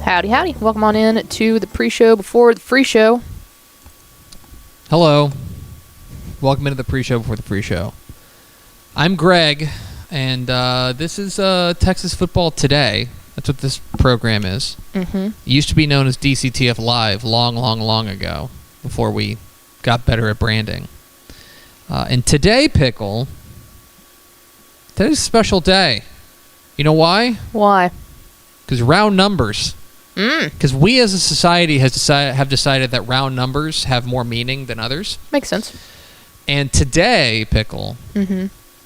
Howdy, howdy. Welcome on in to the pre-show before the free show. Hello. Welcome into the pre-show before the free show. I'm Greg, and this is Texas Football Today. That's what this program is. Mm-hmm. It used to be known as DCTF Live long ago, before we got better at branding. And today, Pickle, today's a special day. You know why? Why? Because round numbers. Because we as a society have decided that round numbers have more meaning than others. Makes sense. And today, Pickle,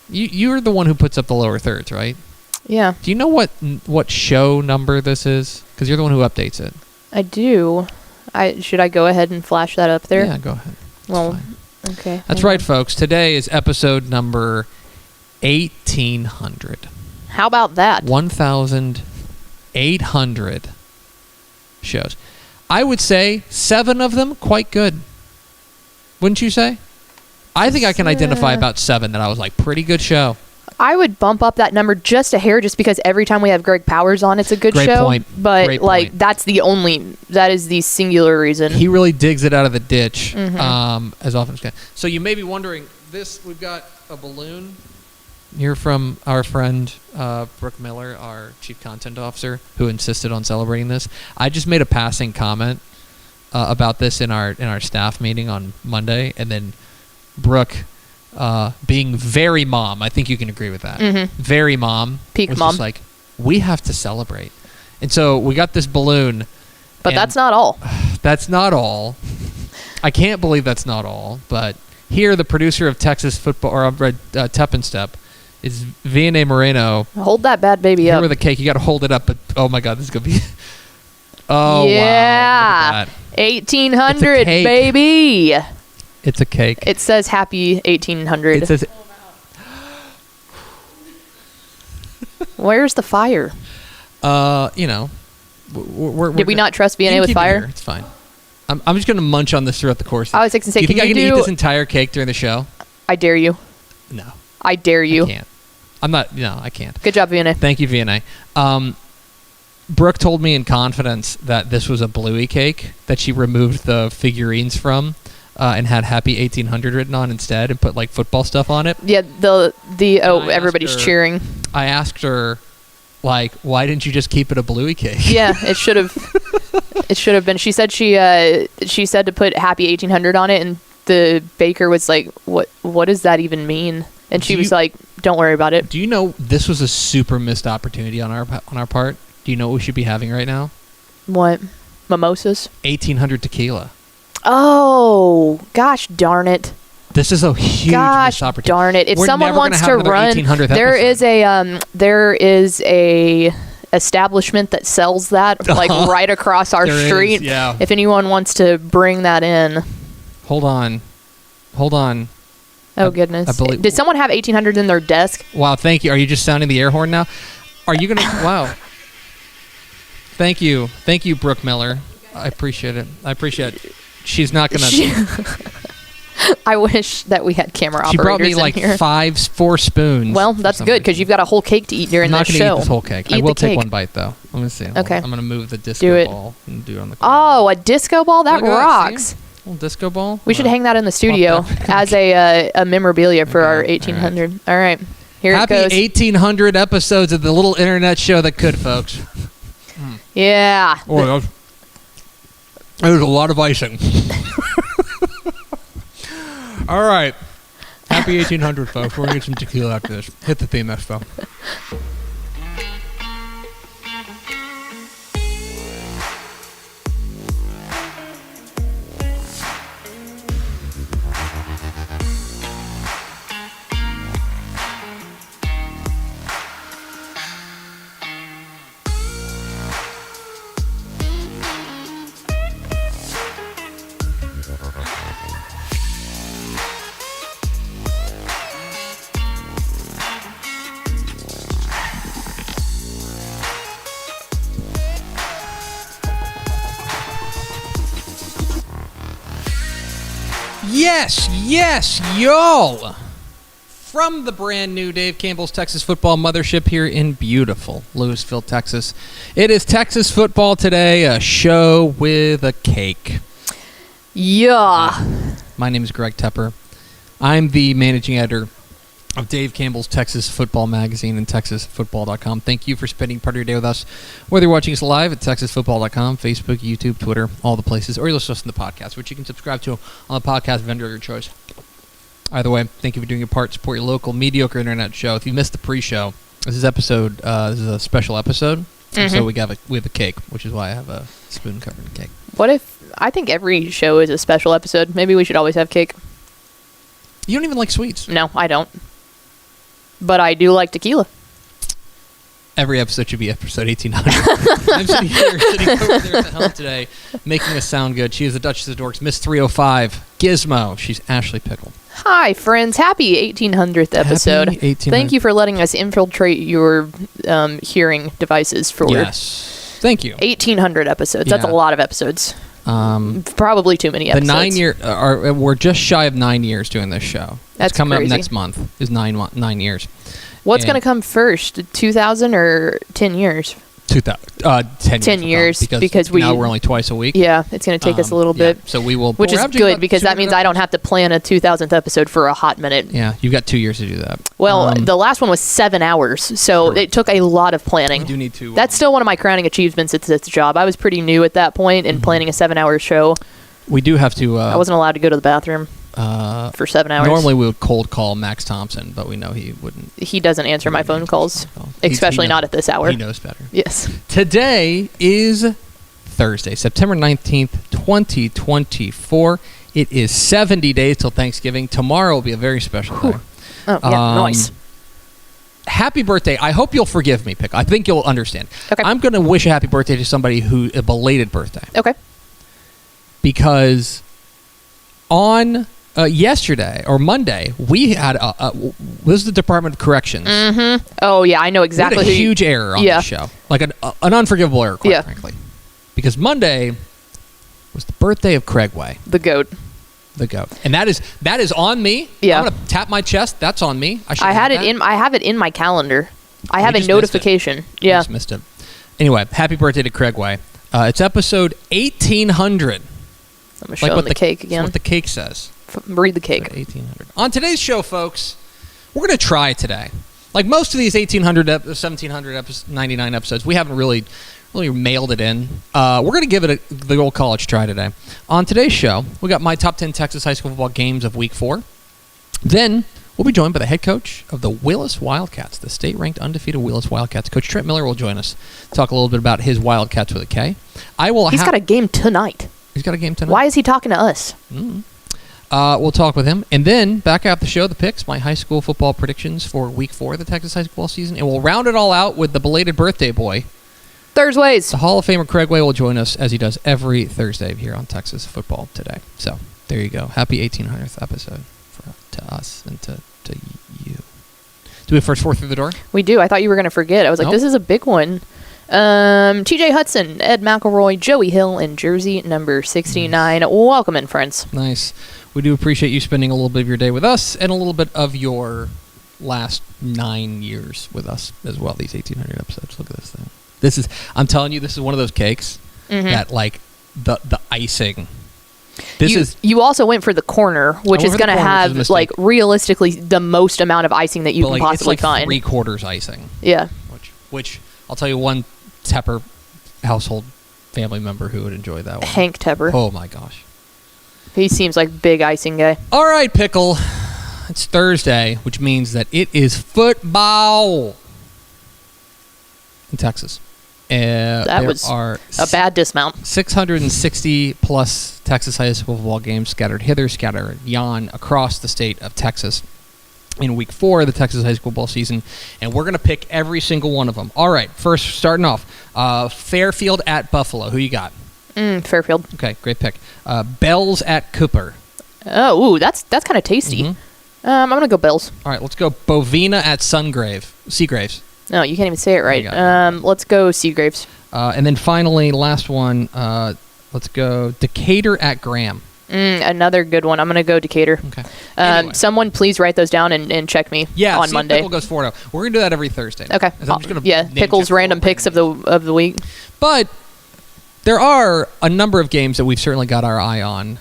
you're the one who puts up the lower thirds, right? Yeah. Do you know what show number this is? Because you're the one who updates it. I do. Should I go ahead and flash that up there? Yeah, go ahead. Well, okay. That's right, folks. Today is episode number 1800. How about that? 1,800 shows. I would say 7 of them quite good. Wouldn't you say? I think I can identify about 7 that I was like, pretty good show. I would bump up that number just a hair, just because every time we have Greg Powers on, it's a good Great show. point. But Great like, point. that is the singular reason. He really digs it out of the ditch as often as can. So you may be wondering, we've got a balloon here from our friend Brooke Miller, our chief content officer, who insisted on celebrating this. I just made a passing comment about this in our staff meeting on Monday, and then Brooke, being very mom, I think you can agree with that. Very mom, Peak was mom. just like, we have to celebrate, and so we got this balloon. But that's not all. That's not all. I can't believe that's not all. But here, the producer of Texas Football, or Tep and Step, is Vianney Moreno. Hold that bad baby Here up. with the cake. You got to hold it up. But oh my God, this is gonna be. Oh yeah. wow! Look at that. 1800, cake. baby. It's a cake. It says happy 1800. It says. Where's the fire? You know, we're Did we not trust you can VNA with keep it fire? here. It's fine. I'm just gonna munch on this throughout the course. I was going to say, do you think can I can you eat do... this entire cake during the show? I dare you. No. I dare you. I can't. I'm not. No, I can't. Good job, VNA. Thank you, VNA. Brooke told me in confidence that this was a Bluey cake that she removed the figurines from and had Happy 1800 written on instead and put like football stuff on it. Yeah, everybody's cheering. I asked her, like, why didn't you just keep it a Bluey cake? Yeah, it should have. It should have been. She said she said to put Happy 1800 on it, and the baker was like, "What does that even mean?" And she was like, "Don't worry about it." Do you know this was a super missed opportunity on our part? Do you know what we should be having right now? What? Mimosas? 1800 tequila. Oh, gosh darn it. This is a huge missed opportunity. Darn it. If We're someone never wants gonna have to another run, 1800th there is a establishment that sells that like right across our There street. is, yeah. If anyone wants to bring that in. Hold on. Oh, goodness. believe- Did someone have 1800 in their desk? Wow, thank you. Are you just sounding the air horn now? Are you going to... Wow. Thank you, Brooke Miller. I appreciate it. She's not going to... I wish that we had camera operators She brought me like in here. 4 spoons. Well, that's good, because you've got a whole cake to eat during I'm this not show. going to eat this whole cake. I Eat will the take cake. one bite, though. Let me see. Okay. I'm going to move the disco ball and do it on the corner. Oh, a disco ball? That Look at rocks. see? A little disco ball. We should hang that in the studio as a memorabilia for our 1800. All right. Here Happy it goes. 1800 episodes of the little internet show that could, folks. Yeah. Oh, there's a lot of icing. All right. Happy 1800, folks. We're going to get some tequila after this. Hit the theme, Expo. Yes, y'all. from the brand new Dave Campbell's Texas Football Mothership here in beautiful Lewisville, Texas. It is Texas Football Today, a show with a cake. Yeah. My name is Greg Tepper. I'm the managing editor of Dave Campbell's Texas Football Magazine and TexasFootball.com. Thank you for spending part of your day with us, whether you're watching us live at TexasFootball.com, Facebook, YouTube, Twitter, all the places, or you're listening to the podcast, which you can subscribe to on the podcast vendor of your choice. Either way, thank you for doing your part. Support your local mediocre internet show. If you missed the pre-show, this is a special episode, so we have a cake, which is why I have a spoon covered in cake. What if I think every show is a special episode? Maybe we should always have cake. You don't even like sweets. No, I don't. But I do like tequila. Every episode should be episode 1800. I'm sitting over there at the helm today, making us sound good. She is the Duchess of Dorks, Miss 305, Gizmo. She's Ashley Pickle. Hi, friends. Happy 1800th episode. Happy 1800th. Thank you for letting us infiltrate your hearing devices for Yes. Thank you. 1800 episodes. That's a lot of episodes. Probably too many episodes. The 9 year, we're just shy of 9 years doing this show. That's it's coming crazy. up next month. Is 9 years. What's going to come first? 2,000 or 10 years? 10 years because now we're only twice a week. Yeah, it's going to take us a little bit. So we will, which is good because that means I don't have to plan a 2,000th episode for a hot minute. Yeah, you've got 2 years to do that. Well, the last one was 7 hours, so it took a lot of planning. We do need to. That's still one of my crowning achievements at this job. I was pretty new at that point in planning a 7-hour show. We do have to. I wasn't allowed to go to the bathroom for 7 hours. Normally we would cold call Max Thompson, but we know he wouldn't. He doesn't answer my phone calls, especially not at this hour. He knows better. Yes. Today is Thursday, September 19th, 2024. It is 70 days till Thanksgiving. Tomorrow will be a very special day. Oh, yeah, nice. Happy birthday. I hope you'll forgive me, Pick. I think you'll understand. Okay. I'm going to wish a happy birthday to somebody a belated birthday. Okay. Because on yesterday or Monday, we had this is the Department of Corrections. Mm-hmm. Oh yeah, I know exactly. We had a huge error on the show, like an unforgivable error, quite frankly. Because Monday was the birthday of Craigway, the goat, and that is on me. Yeah, I'm gonna tap my chest. That's on me. I have it in my calendar. I have a notification. Yeah, I just missed it. Anyway, happy birthday to Craigway. It's episode 1800. I'm going to show him the cake again. That's what the cake says. Read the cake. 1800. On today's show, folks, we're going to try today. Like most of these 1800, 1700, 99 episodes, we haven't really mailed it in. We're going to give it the old college try today. On today's show, we got my top 10 Texas high school football games of week 4. Then we'll be joined by the head coach of the Willis Wildcats, the state-ranked undefeated Willis Wildcats. Coach Trent Miller will join us, talk a little bit about his Wildcats with a K. He's got a game tonight. He's got a game tonight. Why is he talking to us? We'll talk with him. And then, back after the show, the picks, my high school football predictions for week 4 of the Texas high school season. And we'll round it all out with the belated birthday boy. Thursdays. The Hall of Famer Craigway will join us as he does every Thursday here on Texas Football Today. So, there you go. Happy 1800th episode to us and to you. Do we have first 4 through the door? We do. I thought you were going to forget. I was like, This is a big one. TJ Hudson, Ed McElroy, Joey Hill, and jersey number 69. Welcome in, friends. Nice. We do appreciate you spending a little bit of your day with us and a little bit of your last 9 years with us as well, these 1800 episodes. Look at this thing. I'm telling you, this is one of those cakes that, like, the icing. You also went for the corner, which is going to have, like, realistically the most amount of icing that you can possibly it's like find. 3/4 icing. Yeah. Which I'll tell you one Tepper household family member who would enjoy that one. Hank Tepper. Oh, my gosh. He seems like a big icing guy. All right, Pickle. It's Thursday, which means that it is football in Texas. That was a bad dismount. 660-plus Texas high school football games scattered hither, scattered yon across the state of Texas in week 4 of the Texas high school ball season, and we're going to pick every single one of them. All right, first, starting off, Fairfield at Buffalo. Who you got? Fairfield. Okay, great pick. Bells at Cooper. Oh, ooh, that's kind of tasty. I'm going to go Bells. All right, let's go Bovina at Seagraves. No, you can't even say it right. Let's go Seagraves. And then finally, last one, let's go Decatur at Graham. Another good one. I'm going to go Decatur. Okay. Anyway. Someone please write those down and check me on Monday. Pickle goes 4-0. We're going to do that every Thursday. Okay. Pickle's random picks of the week. But there are a number of games that we've certainly got our eye on.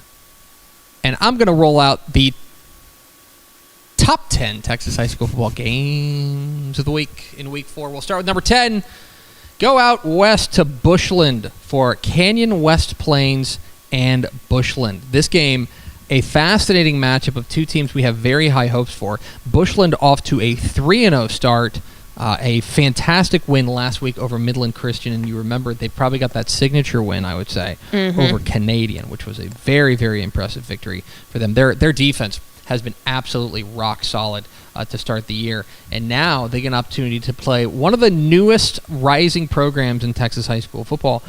And I'm going to roll out the top 10 Texas high school football games of the week in week 4. We'll start with number 10. Go out west to Bushland for Canyon West Plains and Bushland. This game, a fascinating matchup of two teams we have very high hopes for. Bushland off to a 3-0 start, a fantastic win last week over Midland Christian, and you remember they probably got that signature win, I would say, over Canadian, which was a very, very impressive victory for them. Their defense has been absolutely rock solid to start the year. And now they get an opportunity to play one of the newest rising programs in Texas high school football,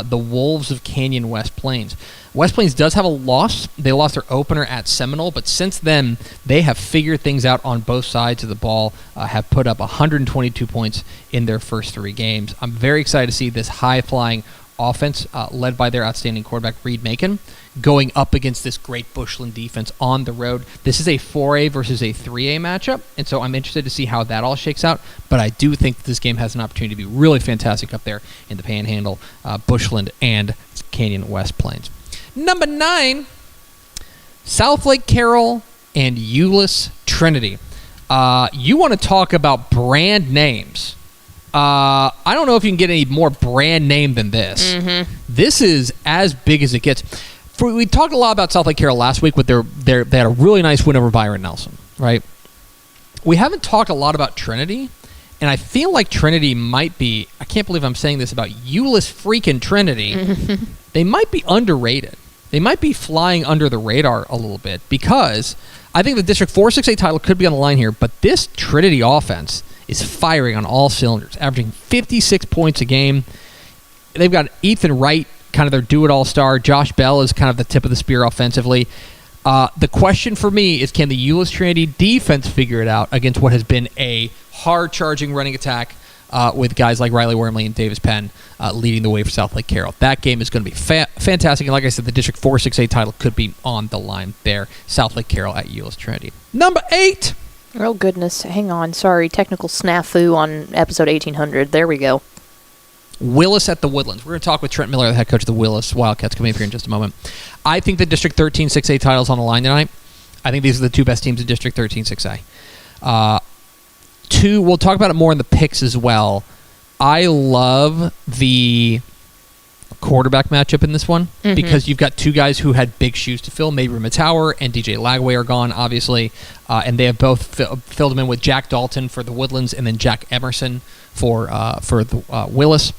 the Wolves of Canyon West Plains. West Plains does have a loss. They lost their opener at Seminole, but since then, they have figured things out on both sides of the ball, have put up 122 points in their first 3 games. I'm very excited to see this high-flying offense led by their outstanding quarterback, Reed Macon, going up against this great Bushland defense on the road. This is a 4A versus a 3A matchup, and so I'm interested to see how that all shakes out, but I do think that this game has an opportunity to be really fantastic up there in the Panhandle, Bushland, and Canyon West Plains. Number 9, South Lake Carroll and Willis Trinity. You want to talk about brand names. I don't know if you can get any more brand name than this. This is as big as it gets. We talked a lot about South Lake Carroll last week with they had a really nice win over Byron Nelson, right? We haven't talked a lot about Trinity, and I feel like Trinity might be, I can't believe I'm saying this about Willis freaking Trinity, they might be underrated. They might be flying under the radar a little bit because I think the District 4-6A title could be on the line here, but this Trinity offense is firing on all cylinders, averaging 56 points a game. They've got Ethan Wright, kind of their do-it-all star. Josh Bell is kind of the tip of the spear offensively. The question for me is, can the Willis Trinity defense figure it out against what has been a hard-charging running attack with guys like Riley Wormley and Davis Penn leading the way for South Lake Carroll? That game is going to be fantastic, and like I said, the District 4-6A title could be on the line there. South Lake Carroll at Willis Trinity. Number 8. Oh, goodness. Hang on. Sorry. Technical snafu on episode 1800. There we go. Willis at the Woodlands. We're going to talk with Trent Miller, the head coach of the Willis Wildcats, coming up here in just a moment. I think the District 13 6A title's on the line tonight. I think these are the 2 best teams in District 13 6A. 2, we'll talk about it more in the picks as well. I love the quarterback matchup in this one because you've got 2 guys who had big shoes to fill. Mabry Matower and DJ Lagway are gone, obviously, and they have both filled them in with Jack Dalton for the Woodlands and then Jack Emerson for the Willis,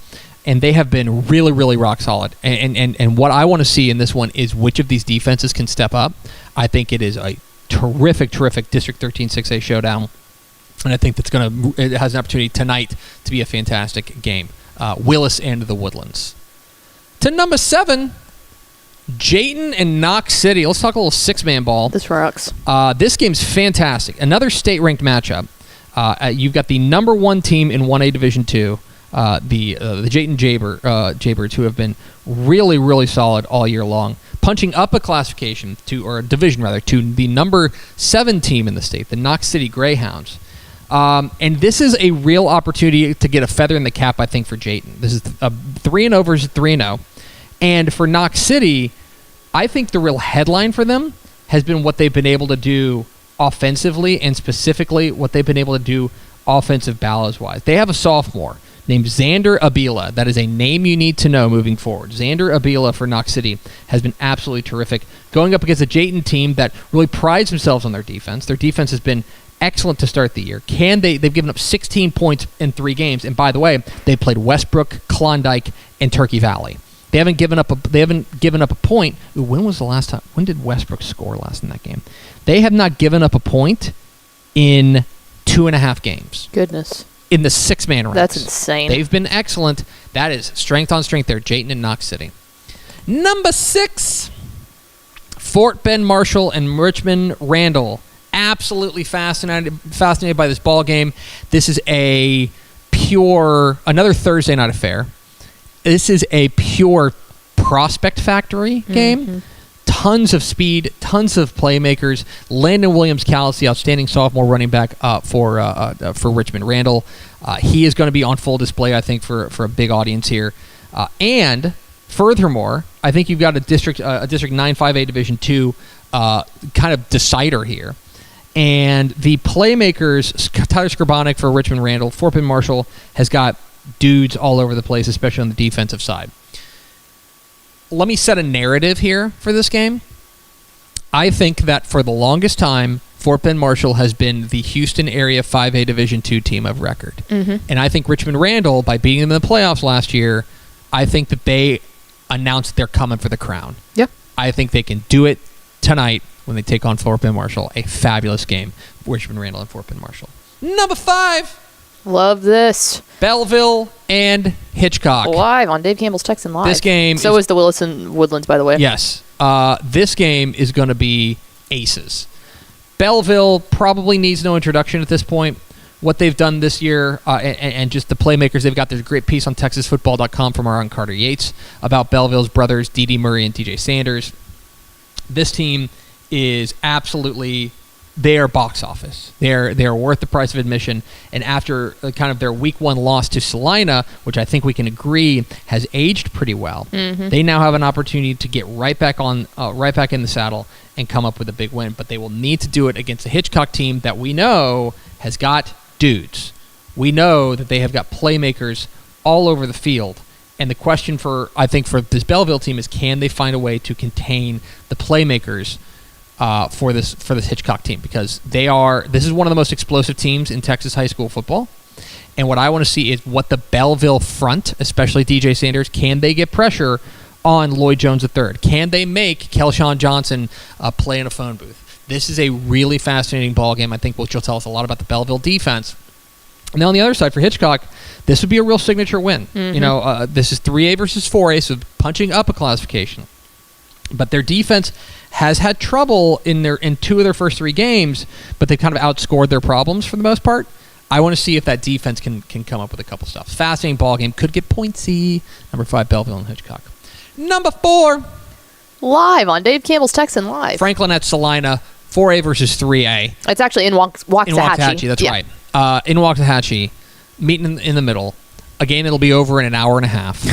and they have been really, really rock solid. And what I want to see in this one is which of these defenses can step up. I think it is a terrific District 13 6A showdown, and I think it has an opportunity tonight to be a fantastic game. Willis and the Woodlands. To number 7, Jayton and Knox City. Let's talk a little 6-man ball. This rocks. This game's fantastic. Another state-ranked matchup. You've got the number 1 team in 1A Division II, the Jayton Jaybirds, who have been really, really solid all year long, punching up a classification or a division rather, to the number 7 team in the state, the Knox City Greyhounds. And this is a real opportunity to get a feather in the cap, I think, for Jayton. This is a 3-0 versus 3-0. And for Knox City, I think the real headline for them has been what they've been able to do offensively, and specifically what they've been able to do offensive balance-wise. They have a sophomore named Xander Abila. That is a name you need to know moving forward. Xander Abila for Knox City has been absolutely terrific, going up against a Jayton team that really prides themselves on their defense. Their defense has been excellent to start the year. They've given up 16 points in 3 games, and by the way, they played Westbrook, Klondike, and Turkey Valley. They haven't given up a point. When was the last time? When did Westbrook score last in that game? They have not given up a point in 2.5 games. Goodness. In the 6-man ranks. That's insane. They've been excellent. That is strength on strength there. Jayton and Knox City. Number 6, Fort Bend Marshall and Richmond Randall. Absolutely fascinated by this ball game. This is another Thursday night affair. This is a pure prospect factory game. tons of speed, tons of playmakers. Landon Williams-Callis, the outstanding sophomore running back for Richmond Randall. He is going to be on full display, I think, for a big audience here. And furthermore, I think you've got a District 9-5A Division II kind of decider here. And the playmakers, Tyler Skrbonek for Richmond Randall, Fort Bend Marshall has got dudes all over the place, especially on the defensive side. Let me set a narrative here for this game. I think that for the longest time, Fort Bend Marshall has been the Houston area 5A Division II team of record. Mm-hmm. And I think Richmond Randall, by beating them in the playoffs last year, I think that they announced they're coming for the crown. Yep. I think they can do it tonight when they take on Fort Bend Marshall. A fabulous game, Richmond Randall and Fort Bend Marshall. Number 5. Love this. Belleville and Hitchcock. Live on Dave Campbell's Texan Live. This game is the Willis and Woodlands, by the way. Yes. This game is going to be aces. Belleville probably needs no introduction at this point. What they've done this year and just the playmakers they've got. There's a great piece on TexasFootball.com from our own Carter Yates about Belleville's brothers, D.D. Murray and D.J. Sanders. This team is absolutely, they are box office. They are worth the price of admission. And after kind of their week 1 loss to Salina, which I think we can agree has aged pretty well, they now have an opportunity to get right back in the saddle and come up with a big win. But they will need to do it against a Hitchcock team that we know has got dudes. We know that they have got playmakers all over the field. And the question for this Belleville team is, can they find a way to contain the playmakers for this Hitchcock team? Because this is one of the most explosive teams in Texas high school football. And what I want to see is what the Belleville front, especially DJ Sanders, can they get pressure on Lloyd Jones III? Can they make Kelshawn Johnson play in a phone booth? This is a really fascinating ball game, I think, which will tell us a lot about the Belleville defense. And then on the other side for Hitchcock, this would be a real signature win. This is 3A versus 4A, so punching up a classification. But their defense has had trouble in 2 of their first 3 games, but they've kind of outscored their problems for the most part. I want to see if that defense can come up with a couple stuff. Fascinating ball game. Could get pointsy. Number 5, Belleville and Hitchcock. Number 4. Live on Dave Campbell's Texan Live. Franklin at Salina, 4A versus 3A. It's actually in Waxahachie. In Waxahachie, that's right. In Waxahachie, meeting in the middle. A game that'll be over in an hour and a half.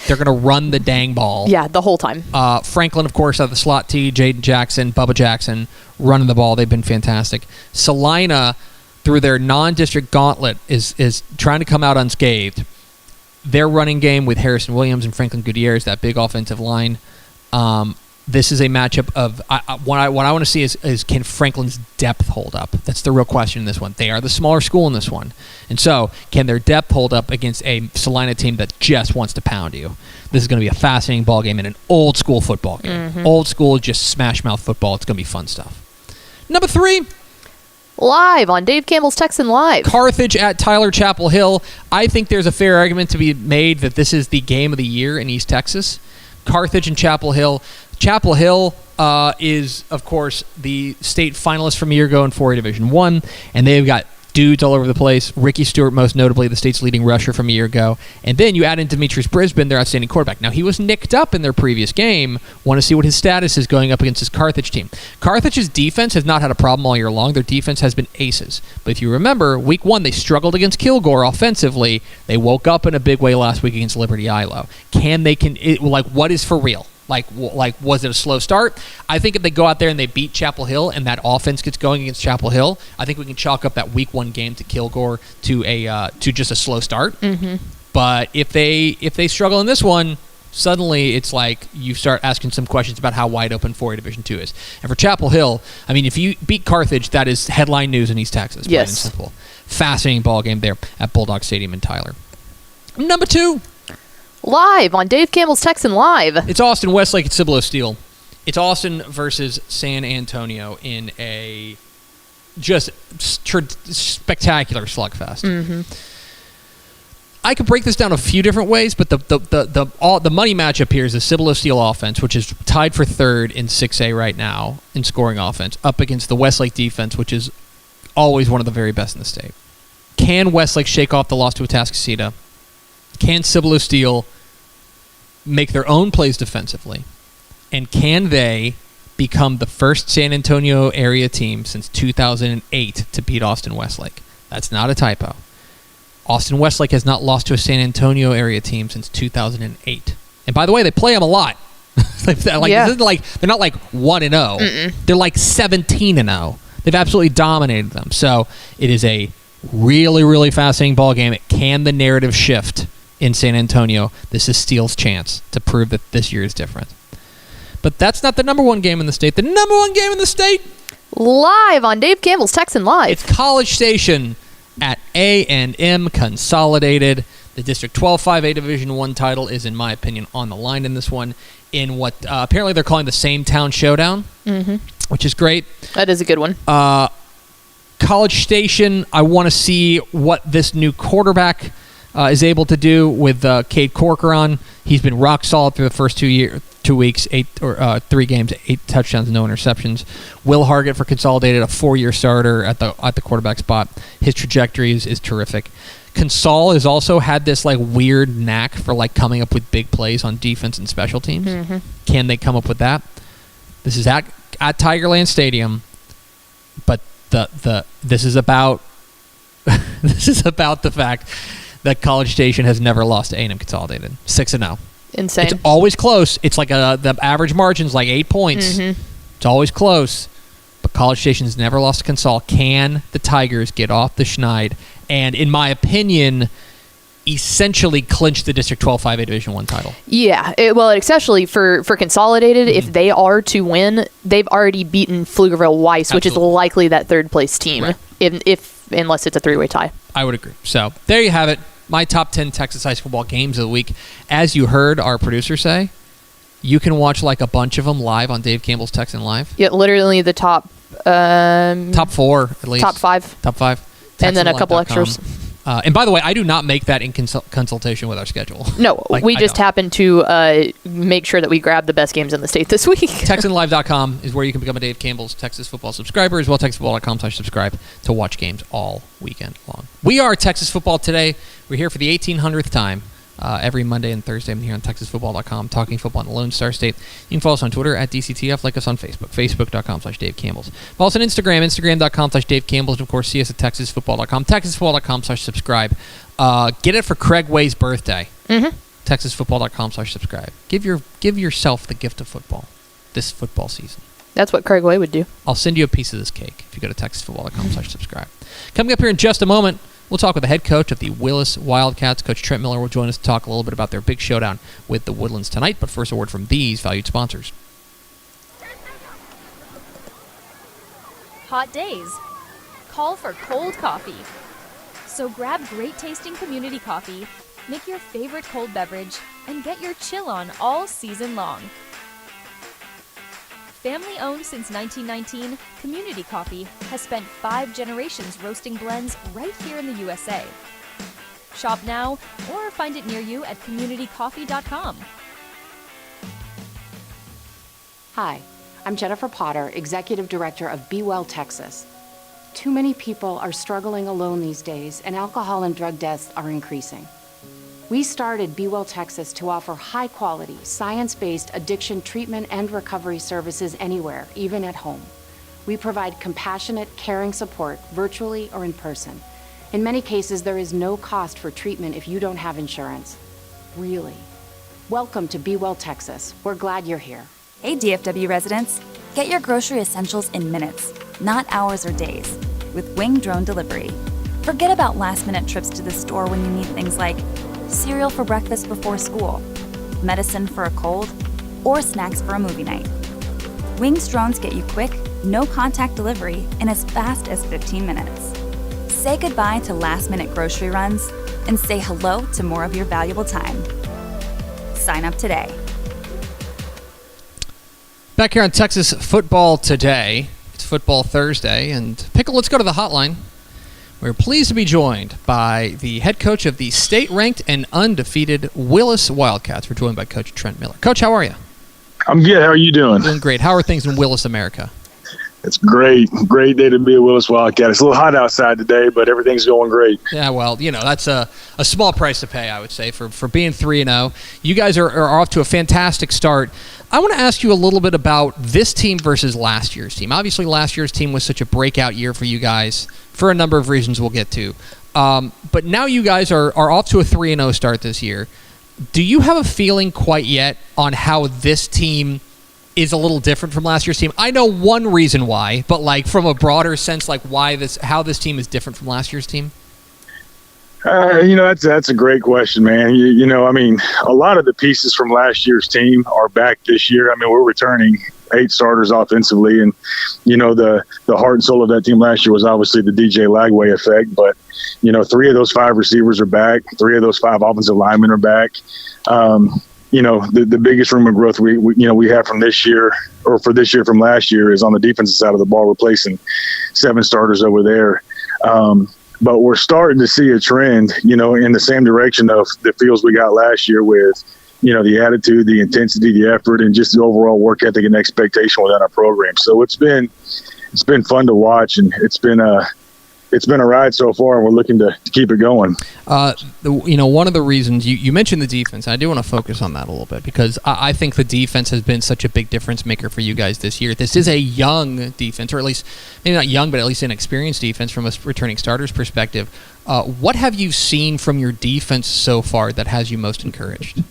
They're going to run the dang ball. Yeah, the whole time. Franklin, of course, at the slot T, Jaden Jackson, Bubba Jackson, running the ball. They've been fantastic. Salina, through their non-district gauntlet, is trying to come out unscathed. Their running game with Harrison Williams and Franklin Gutierrez, that big offensive line, this is a matchup of what I want to see is can Franklin's depth hold up? That's the real question in this one. They are the smaller school in this one. And so, can their depth hold up against a Salina team that just wants to pound you? This is going to be a fascinating ball game and an old school football game. Old school, just smash mouth football. It's going to be fun stuff. Number 3. Live on Dave Campbell's Texan Live. Carthage at Tyler Chapel Hill. I think there's a fair argument to be made that this is the game of the year in East Texas. Carthage and Chapel Hill. Chapel Hill is, of course, the state finalist from a year ago in 4A Division I, and they've got dudes all over the place. Ricky Stewart, most notably, the state's leading rusher from a year ago. And then you add in Demetrius Brisbane, their outstanding quarterback. Now, he was nicked up in their previous game. Want to see what his status is going up against his Carthage team. Carthage's defense has not had a problem all year long. Their defense has been aces. But if you remember, week 1, they struggled against Kilgore offensively. They woke up in a big way last week against Liberty Ilo. What is for real? Like, was it a slow start? I think if they go out there and they beat Chapel Hill and that offense gets going against Chapel Hill, I think we can chalk up that week 1 game to Kilgore to just a slow start. But if they struggle in this one, suddenly it's like you start asking some questions about how wide open 4A Division II is. And for Chapel Hill, I mean, if you beat Carthage, that is headline news in East Texas. Yes. Plain and simple. Fascinating ball game there at Bulldog Stadium in Tyler. Number 2. Live on Dave Campbell's Texan Live. It's Austin Westlake at Cibolo Steel. It's Austin versus San Antonio in a just spectacular slugfest. I could break this down a few different ways, but the money matchup here is the Cibolo Steel offense, which is tied for 3rd in 6A right now in scoring offense, up against the Westlake defense, which is always one of the very best in the state. Can Westlake shake off the loss to Atascocita? Can Cibolo Steel make their own plays defensively? And can they become the first San Antonio area team since 2008 to beat Austin Westlake. That's not a typo. Austin Westlake has not lost to a San Antonio area team since 2008. And by the way, they play them a lot. This isn't like they're not like 1-0. They're like 17-0. They've absolutely dominated them. So it is a really, really fascinating ball game. Can the narrative shift in San Antonio? This is Steele's chance to prove that this year is different. But that's not the number one game in the state. The number one game in the state, live on Dave Campbell's Texan Live. It's College Station at A&M Consolidated. The District 12 5A Division I title is, in my opinion, on the line in this one. In what apparently they're calling the Same Town Showdown, which is great. That is a good one. College Station, I want to see what this new quarterback is able to do with Cade Corcoran. He's been rock solid through the first 2 weeks, 3 games, 8 touchdowns, no interceptions. Will Hargett for Consolidated, a 4-year starter at the quarterback spot. His trajectory is terrific. Consol has also had this like weird knack for like coming up with big plays on defense and special teams. Can they come up with that? This is at Tigerland Stadium, but this is about this is about the fact that College Station has never lost to A&M Consolidated. 6-0. Insane. It's always close. It's like the average margin's like 8 points. It's always close. But College Station's never lost to Consol. Can the Tigers get off the schneid and, in my opinion, essentially clinch the District 12 5A Division I title? Yeah. Especially for Consolidated, if they are to win, they've already beaten Pflugerville Weiss, which is likely that third-place team, right, unless it's a 3-way tie. I would agree. So there you have it. My top 10 Texas high school football games of the week. As you heard our producer say, you can watch like a bunch of them live on Dave Campbell's Texan Live. Yeah, literally the top 4 at least. Top 5. And then a couple extras. And by the way, I do not make that in consultation with our schedule. No, we just happen to make sure that we grab the best games in the state this week. TexanLive.com is where you can become a Dave Campbell's Texas Football subscriber, as well as TexasFootball.com/subscribe to watch games all weekend long. We are Texas Football Today. We're here for the 1800th time. Every Monday and Thursday, I'm here on TexasFootball.com, talking football in the Lone Star State. You can follow us on Twitter at DCTF, like us on Facebook, Facebook.com/Dave Campbell's. Follow us on Instagram, Instagram.com/Dave Campbell's, and of course, see us at TexasFootball.com, TexasFootball.com/subscribe. Get it for Craig Way's birthday. TexasFootball.com/subscribe. Give yourself the gift of football this football season. That's what Craig Way would do. I'll send you a piece of this cake if you go to TexasFootball.com/subscribe. Coming up here in just a moment, we'll talk with the head coach of the Willis Wildcats. Coach Trent Miller will join us to talk a little bit about their big showdown with the Woodlands tonight. But first, a word from these valued sponsors. Hot days. Call for cold coffee. So grab great-tasting community coffee, make your favorite cold beverage, and get your chill on all season long. Family-owned since 1919, Community Coffee has spent 5 generations roasting blends right here in the USA. Shop now or find it near you at communitycoffee.com. Hi, I'm Jennifer Potter, Executive Director of Be Well Texas. Too many people are struggling alone these days, and alcohol and drug deaths are increasing. We started Be Well Texas to offer high-quality, science-based addiction treatment and recovery services anywhere, even at home. We provide compassionate, caring support, virtually or in person. In many cases, there is no cost for treatment if you don't have insurance. Really. Welcome to Be Well Texas. We're glad you're here. Hey, DFW residents. Get your grocery essentials in minutes, not hours or days, with Wing Drone Delivery. Forget about last-minute trips to the store when you need things like cereal for breakfast before school, medicine for a cold, or snacks for a movie night. Wings drones get you quick, no-contact delivery in as fast as 15 minutes. Say goodbye to last-minute grocery runs and say hello to more of your valuable time. Sign up today. Back here on Texas Football Today. It's Football Thursday, and Pickle, let's go to the hotline. We're pleased to be joined by the head coach of the state-ranked and undefeated Willis Wildcats. We're joined by Coach Trent Miller. Coach, how are you? I'm good. How are you doing? Doing great. How are things in Willis, America? It's great day to be a Willis Wildcat. It's a little hot outside today, but everything's going great. Yeah, well, that's a small price to pay, I would say, for being 3-0. You guys are off to a fantastic start. I want to ask you a little bit about this team versus last year's team. Obviously, last year's team was such a breakout year for you guys for a number of reasons we'll get to. But now you guys are off to a 3-0 start this year. Do you have a feeling quite yet on how this team is a little different from last year's team? I know one reason why, but like from a broader sense, like how this team is different from last year's team? That's a great question, man. A lot of the pieces from last year's team are back this year. I mean, we're returning 8 starters offensively, and the heart and soul of that team last year was obviously the DJ Lagway effect. But 3 of those 5 receivers are back. 3 of those 5 offensive linemen are back. The biggest room of growth we have from this year, or for this year from last year, is on the defensive side of the ball, replacing 7 starters over there. But we're starting to see a trend, in the same direction of the feels we got last year with, the attitude, the intensity, the effort, and just the overall work ethic and expectation within our program. So it's been fun to watch, and it's been a ride so far, and we're looking to keep it going. One of the reasons you mentioned the defense, and I do want to focus on that a little bit, because I think the defense has been such a big difference maker for you guys this year. This is a young defense, or at least maybe not young, but at least an experienced defense from a returning starters perspective. What have you seen from your defense so far that has you most encouraged?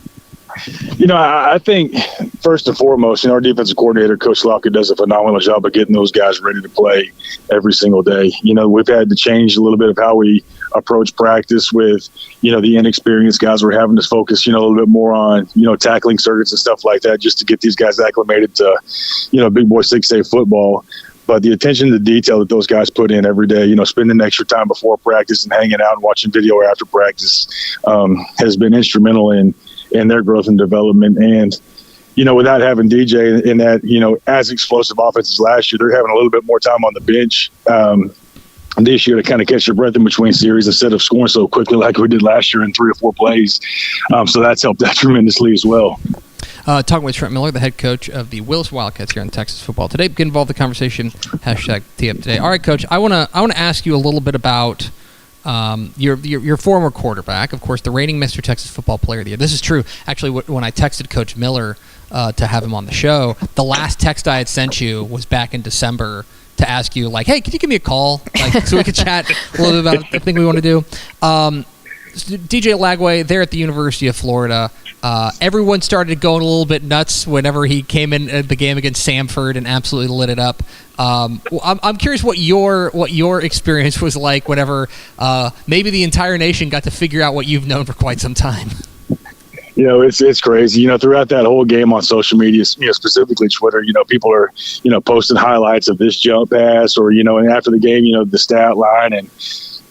I think first and foremost, our defensive coordinator, Coach Lockett, does a phenomenal job of getting those guys ready to play every single day. We've had to change a little bit of how we approach practice with, the inexperienced guys. We're having to focus, a little bit more on, tackling circuits and stuff like that, just to get these guys acclimated to, big boy 6A football. But the attention to detail that those guys put in every day, spending extra time before practice and hanging out and watching video after practice has been instrumental in their growth and development. And, without having DJ in that, as explosive offense as last year, they're having a little bit more time on the bench this year to kind of catch their breath in between series instead of scoring so quickly like we did last year in 3 or 4 plays. So that's helped that tremendously as well. Talking with Trent Miller, the head coach of the Willis Wildcats here in Texas football today. Get involved in the conversation, #TF today. All right, Coach, I want to ask you a little bit about your former quarterback, of course, the reigning Mr. Texas Football Player of the Year. This is true. Actually, when I texted Coach Miller to have him on the show, the last text I had sent you was back in December to ask you, like, hey, could you give me a call, so we could chat a little bit about the thing we want to do. DJ Lagway, there at the University of Florida, everyone started going a little bit nuts whenever he came in at the game against Samford and absolutely lit it up. I'm curious what your experience was like whenever maybe the entire nation got to figure out what you've known for quite some time. It's crazy. Throughout that whole game on social media, specifically Twitter, people are, posting highlights of this jump pass or, and after the game, the stat line. And,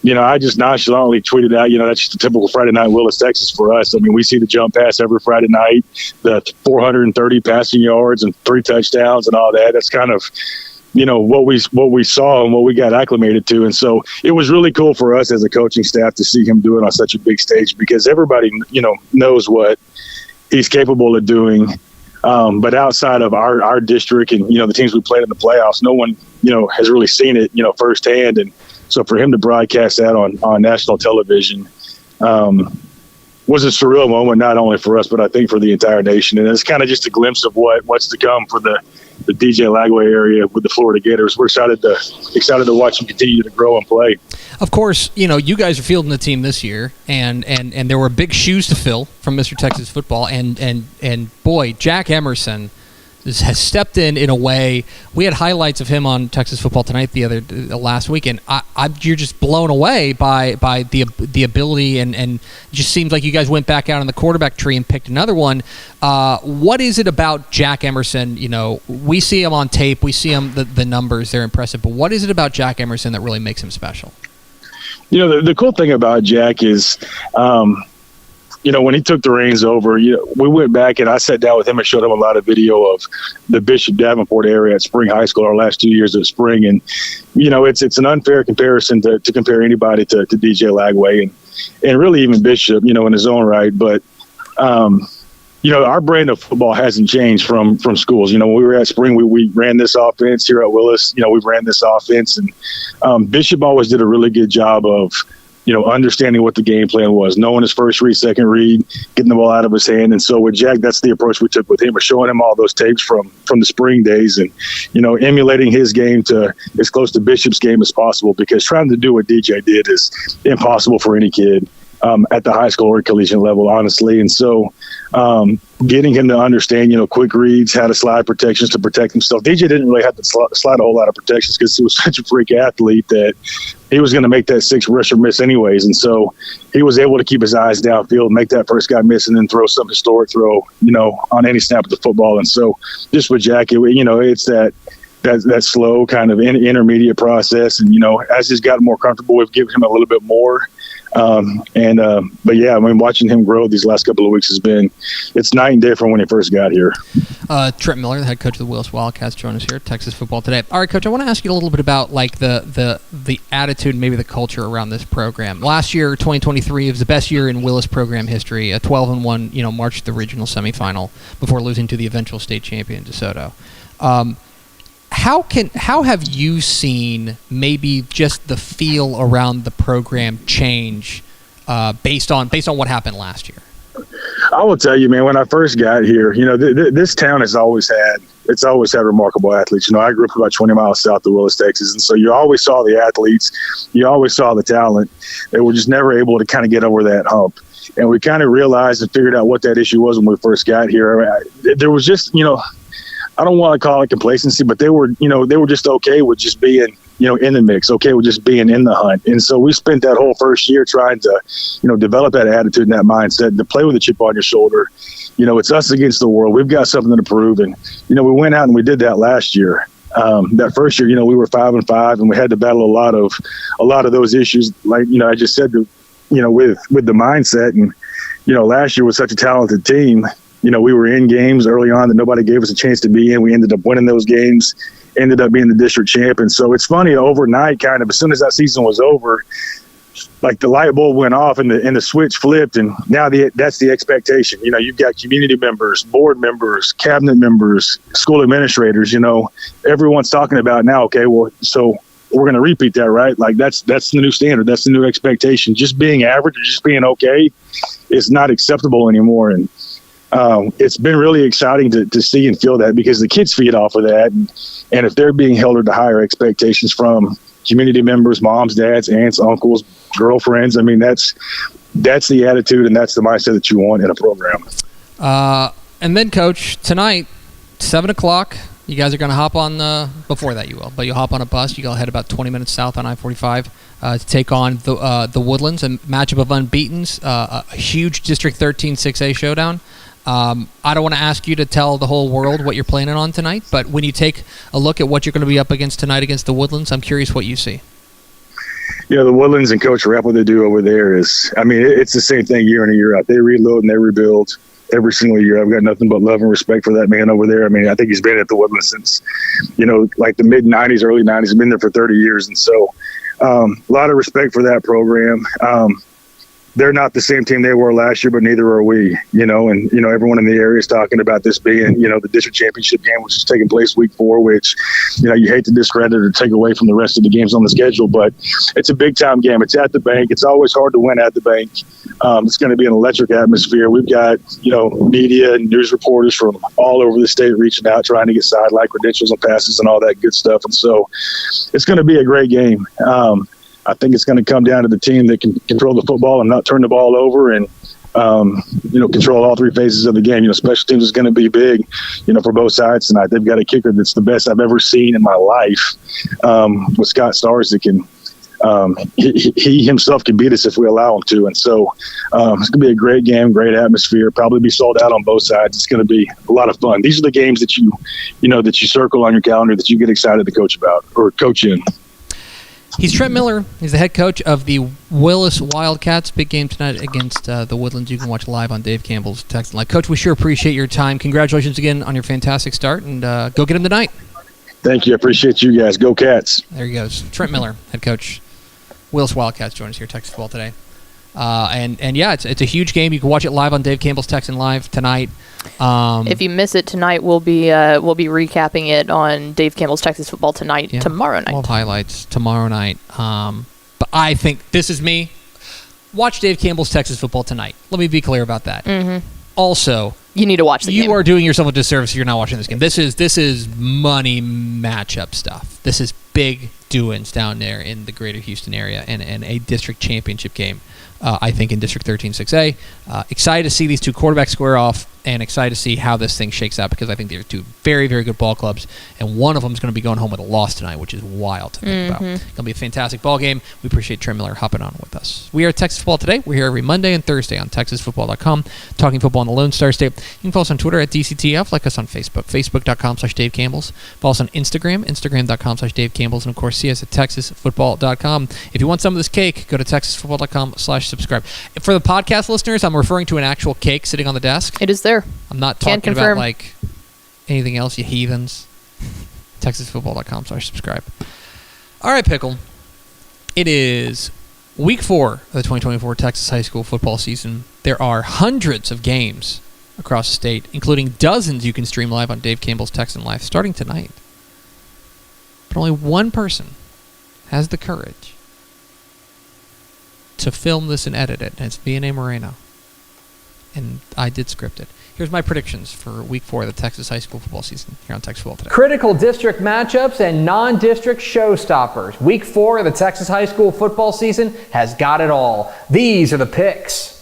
I just nonchalantly tweeted out, that's just a typical Friday night Willis, Texas for us. I mean, we see the jump pass every Friday night, the 430 passing yards and 3 touchdowns and all that. That's kind of, what we saw and what we got acclimated to. And so it was really cool for us as a coaching staff to see him do it on such a big stage, because everybody, knows what he's capable of doing. But outside of our district and, the teams we played in the playoffs, no one, has really seen it, firsthand. And so for him to broadcast that on national television was a surreal moment, not only for us, but I think for the entire nation. And it's kind of just a glimpse of what's to come for the DJ Lagway area with the Florida Gators. We're excited to watch them continue to grow and play. Of course, you guys are fielding the team this year, and there were big shoes to fill from Mr. Texas football, and boy, Jack Emerson has stepped in a way. We had highlights of him on Texas Football Tonight last week, and you're just blown away by the ability, and just seems like you guys went back out on the quarterback tree and picked another one. What is it about Jack Emerson? We see him on tape, we see him, the numbers, they're impressive, but what is it about Jack Emerson that really makes him special? The cool thing about Jack is, when he took the reins over, we went back and I sat down with him and showed him a lot of video of the Bishop Davenport area at Spring High School, our last 2 years at Spring. And, it's an unfair comparison to compare anybody to DJ Lagway and really even Bishop, in his own right. But, our brand of football hasn't changed from schools. When we were at spring, we ran this offense here at Willis. We ran this offense, and Bishop always did a really good job of, understanding what the game plan was, knowing his first read, second read, getting the ball out of his hand. And so with Jack, that's the approach we took with him, of showing him all those tapes from the spring days and, emulating his game to as close to Bishop's game as possible, because trying to do what DJ did is impossible for any kid at the high school or collegiate level, honestly. And so getting him to understand, quick reads, how to slide protections to protect himself. DJ didn't really have to slide a whole lot of protections because he was such a freak athlete that he was going to make that 6 rusher miss anyways. And so he was able to keep his eyes downfield, make that first guy miss, and then throw some historic throw, on any snap of the football. And so just with Jack, it's that slow kind of intermediate process. And, as he's gotten more comfortable, we've given him a little bit more. But yeah, watching him grow these last couple of weeks it's night and day from when he first got here. Trent Miller, the head coach of the Willis Wildcats, joined us here at Texas Football Today. All right, Coach, I want to ask you a little bit about the attitude, maybe the culture around this program. Last year, 2023, it was the best year in Willis program history. 12-1, marched to the regional semifinal before losing to the eventual state champion DeSoto. How have you seen maybe just the feel around the program change based on what happened last year? I will tell you, man, when I first got here, this town has always had remarkable athletes. I grew up about 20 miles south of Willis, Texas, and so you always saw the athletes, you always saw the talent. They were just never able to kind of get over that hump. And we kind of realized and figured out what that issue was when we first got here. There was just, I don't want to call it complacency, but they were just okay with just being, in the mix, okay with just being in the hunt. And so we spent that whole first year trying to, develop that attitude and that mindset to play with a chip on your shoulder. It's us against the world. We've got something to prove. And, we went out and we did that last year. That first year, we were 5-5 and we had to battle a lot of those issues. Like, I just said, with the mindset. And, last year was such a talented team. We were in games early on that nobody gave us a chance to be in. We ended up winning those games, ended up being the district champion. So it's funny, overnight, kind of, as soon as that season was over, like the light bulb went off and the switch flipped, and now that's the expectation. You've got community members, board members, cabinet members, school administrators. Everyone's talking about now, okay, well, so we're going to repeat that, right? Like that's the new standard. That's the new expectation. Just being average or just being okay is not acceptable anymore. And it's been really exciting to see and feel that, because the kids feed off of that. And if they're being held to higher expectations from community members, moms, dads, aunts, uncles, girlfriends, that's the attitude and that's the mindset that you want in a program. And then, Coach, tonight, 7 o'clock, you guys are going to hop on before that you will, but you'll hop on a bus. You'll head about 20 minutes south on I-45 to take on the Woodlands, a matchup of unbeatens, a huge District 13 6A showdown. I don't want to ask you to tell the whole world what you're planning on tonight, but when you take a look at what you're going to be up against tonight against the Woodlands, I'm curious what you see. The Woodlands and Coach Rapp, what they do over there is, it's the same thing year in and year out. They reload and they rebuild every single year. I've got nothing but love and respect for that man over there. I think he's been at the Woodlands since, like the mid-'90s, early '90s. He's been there for 30 years. And so a lot of respect for that program. They're not the same team they were last year, but neither are we, and everyone in the area is talking about this being, the district championship game, which is taking place week 4, which, you hate to discredit or take away from the rest of the games on the schedule, but it's a big time game. It's at the bank. It's always hard to win at the bank. It's going to be an electric atmosphere. We've got, media and news reporters from all over the state reaching out, trying to get sideline credentials and passes and all that good stuff. And so it's going to be a great game. I think it's going to come down to the team that can control the football and not turn the ball over and, control all 3 phases of the game. Special teams is going to be big, for both sides tonight. They've got a kicker that's the best I've ever seen in my life, with Scott Stars that can, he himself can beat us if we allow him to. And so it's going to be a great game, great atmosphere, probably be sold out on both sides. It's going to be a lot of fun. These are the games that that you circle on your calendar that you get excited to coach about or coach in. He's Trent Miller. He's the head coach of the Willis Wildcats. Big game tonight against the Woodlands. You can watch live on Dave Campbell's text line. Coach, we sure appreciate your time. Congratulations again on your fantastic start, and go get him tonight. Thank you. I appreciate you guys. Go Cats. There he goes. Trent Miller, head coach, Willis Wildcats, join us here at Texas Football Today. And yeah, it's a huge game. You can watch it live on Dave Campbell's Texan Live tonight. If you miss it tonight, we'll be recapping it on Dave Campbell's Texas Football Tonight tomorrow night. We'll have highlights tomorrow night. But I think this is me. Watch Dave Campbell's Texas Football Tonight. Let me be clear about that. Mm-hmm. Also, you need to watch the game. You are doing yourself a disservice if you're not watching this game. This is money matchup stuff. This is big doings down there in the greater Houston area and a district championship game, I think, in District 13 6A. Excited to see these two quarterbacks square off and excited to see how this thing shakes out because I think they're two very, very good ball clubs, and one of them is going to be going home with a loss tonight, which is wild to think about. It's going to be a fantastic ball game. We appreciate Trent Miller hopping on with us. We are Texas Football Today. We're here every Monday and Thursday on TexasFootball.com, talking football in the Lone Star State. You can follow us on Twitter at DCTF, like us on Facebook, Facebook.com/Dave Campbells. Follow us on Instagram, Instagram.com/Dave Campbells, and of course, see us at TexasFootball.com. If you want some of this cake, go to TexasFootball.com/subscribe. For the podcast listeners, I'm referring to an actual cake sitting on the desk. It is there. I'm not talking about like anything else, you heathens. TexasFootball.com/subscribe. All right, Pickle. It is week 4 of the 2024 Texas high school football season. There are hundreds of games across the state, including dozens you can stream live on Dave Campbell's Texan Live starting tonight. But only one person has the courage to film this and edit it, and it's V&A Moreno. And I did script it. Here's my predictions for week 4 of the Texas high school football season here on Texas Football Today. Critical district matchups and non-district showstoppers. Week 4 of the Texas high school football season has got it all. These are the picks.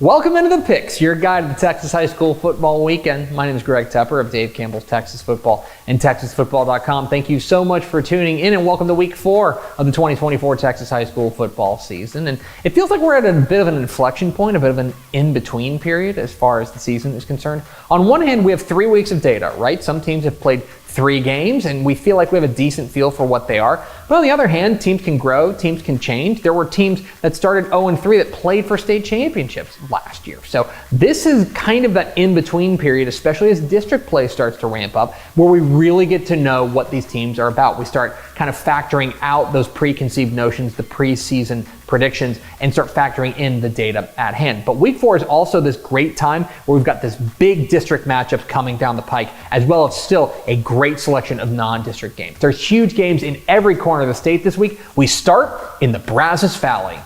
Welcome into the picks, your guide to the Texas high school football weekend. My name is Greg Tepper of Dave Campbell's Texas Football and TexasFootball.com. Thank you so much for tuning in, and welcome to week 4 of the 2024 Texas high school football season. And it feels like we're at a bit of an inflection point, a bit of an in-between period as far as the season is concerned. On one hand, we have 3 weeks of data, right? Some teams have played 3 games, and we feel like we have a decent feel for what they are. But on the other hand, teams can grow, teams can change. There were teams that started 0-3 that played for state championships last year. So this is kind of that in-between period, especially as district play starts to ramp up, where we really get to know what these teams are about. We start kind of factoring out those preconceived notions, the preseason predictions, and start factoring in the data at hand. But week 4 is also this great time where we've got this big district matchups coming down the pike, as well as still a great selection of non-district games. There's huge games in every corner of the state this week. We start in the Brazos Valley.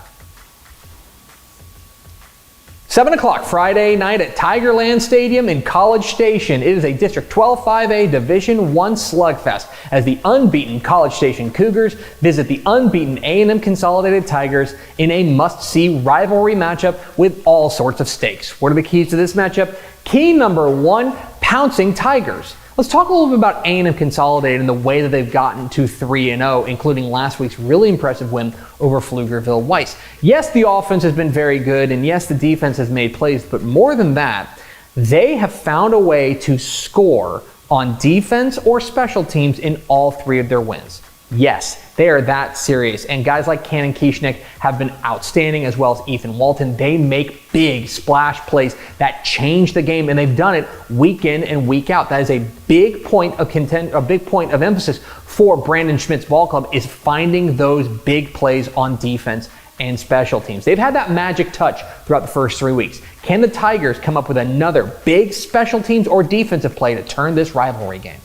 7 o'clock Friday night at Tigerland Stadium in College Station. It is a District 12 5A Division I slugfest as the unbeaten College Station Cougars visit the unbeaten A&M Consolidated Tigers in a must-see rivalry matchup with all sorts of stakes. What are the keys to this matchup? Key number 1, pouncing Tigers. Let's talk a little bit about A&M Consolidated and the way that they've gotten to 3-0, including last week's really impressive win over Pflugerville Weiss. Yes, the offense has been very good, and yes, the defense has made plays, but more than that, they have found a way to score on defense or special teams in all 3 of their wins. Yes, they are that serious, and guys like Cannon Kieschnick have been outstanding, as well as Ethan Walton. They make big splash plays that change the game, and they've done it week in and week out. That is a big point of a big point of emphasis for Brandon Schmidt's ball club, is finding those big plays on defense and special teams. They've had that magic touch throughout the first 3 weeks. Can the Tigers come up with another big special teams or defensive play to turn this rivalry game?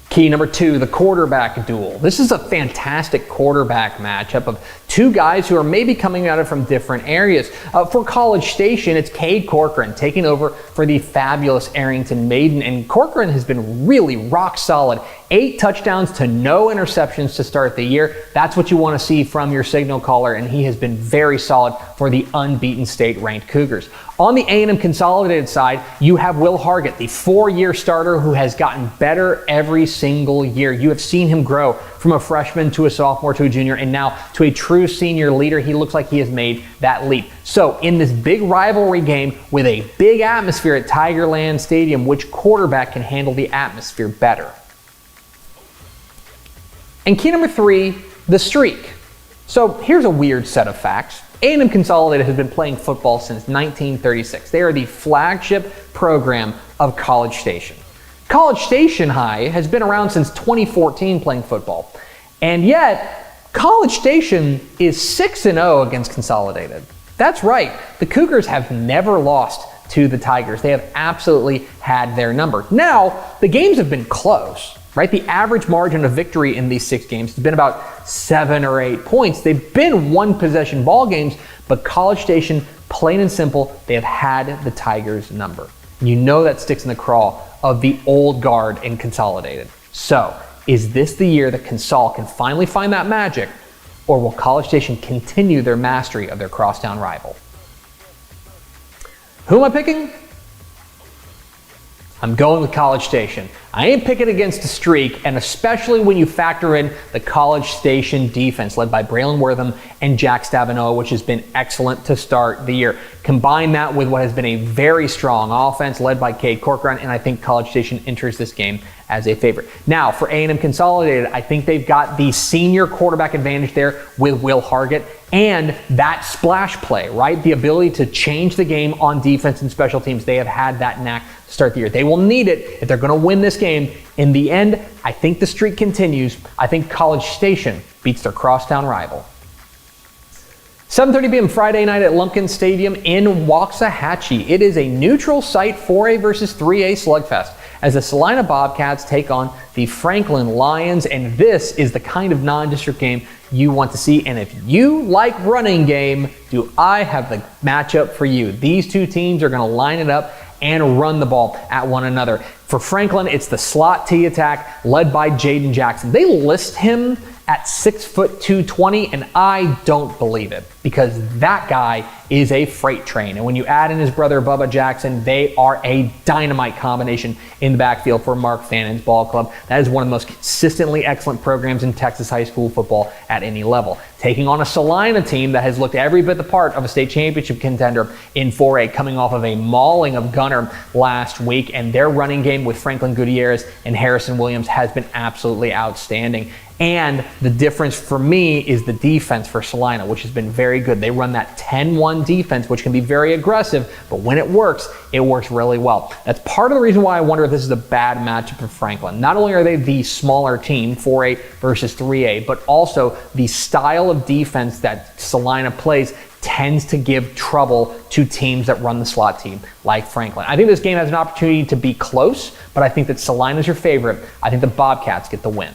Key number 2, the quarterback duel. This is a fantastic quarterback matchup of 2 guys who are maybe coming at it from different areas. For College Station, it's Cade Corcoran taking over for the fabulous Arrington Maiden, and Corcoran has been really rock solid. 8 touchdowns to no interceptions to start the year. That's what you want to see from your signal caller, and he has been very solid for the unbeaten state-ranked Cougars. On the A&M Consolidated side, you have Will Hargett, the 4-year starter who has gotten better every single year. You have seen him grow from a freshman to a sophomore to a junior, and now to a true senior leader. He looks like he has made that leap. So in this big rivalry game with a big atmosphere at Tigerland Stadium, which quarterback can handle the atmosphere better? And key number 3, the streak. So here's a weird set of facts. A&M Consolidated has been playing football since 1936. They are the flagship program of College Station. College Station High has been around since 2014 playing football. And yet, College Station is 6-0 against Consolidated. That's right. The Cougars have never lost to the Tigers. They have absolutely had their number. Now, the games have been close, right? The average margin of victory in these 6 games has been about 7 or 8 points. They've been one-possession ball games, but College Station, plain and simple, they have had the Tigers' number. You know that sticks in the craw of the old guard in Consolidated. So, is this the year that Consol can finally find that magic, or will College Station continue their mastery of their crosstown rival? Who am I picking? I'm going with College Station. I ain't picking against the streak, and especially when you factor in the College Station defense led by Braylon Wortham and Jack Stavinoa, which has been excellent to start the year. Combine that with what has been a very strong offense led by Cade Corcoran, and I think College Station enters this game as a favorite. Now, for A&M Consolidated, I think they've got the senior quarterback advantage there with Will Hargett and that splash play, right? The ability to change the game on defense and special teams. They have had that knack to start the year. They will need it if they're going to win this game. In the end, I think the streak continues. I think College Station beats their crosstown rival. 7:30 p.m. Friday night at Lumpkin Stadium in Waxahachie. It is a neutral site 4A versus 3A slugfest as the Salina Bobcats take on the Franklin Lions, and this is the kind of non-district game you want to see. And if you like running game, do I have the matchup for you? These two teams are going to line it up and run the ball at one another. For Franklin, it's the slot T attack led by Jaden Jackson. They list him at 6'2", 220, and I don't believe it because that guy is a freight train. And when you add in his brother Bubba Jackson, they are a dynamite combination in the backfield for Mark Fannon's ball club. That is one of the most consistently excellent programs in Texas high school football at any level. Taking on a Salina team that has looked every bit the part of a state championship contender in 4A, coming off of a mauling of Gunner last week, and their running game with Franklin Gutierrez and Harrison Williams has been absolutely outstanding. And the difference for me is the defense for Salina, which has been very good. They run that 10-1 defense, which can be very aggressive, but when it works really well. That's part of the reason why I wonder if this is a bad matchup for Franklin. Not only are they the smaller team, 4A versus 3A, but also the style of defense that Salina plays tends to give trouble to teams that run the slot team like Franklin. I think this game has an opportunity to be close, but I think that Salina's your favorite. I think the Bobcats get the win.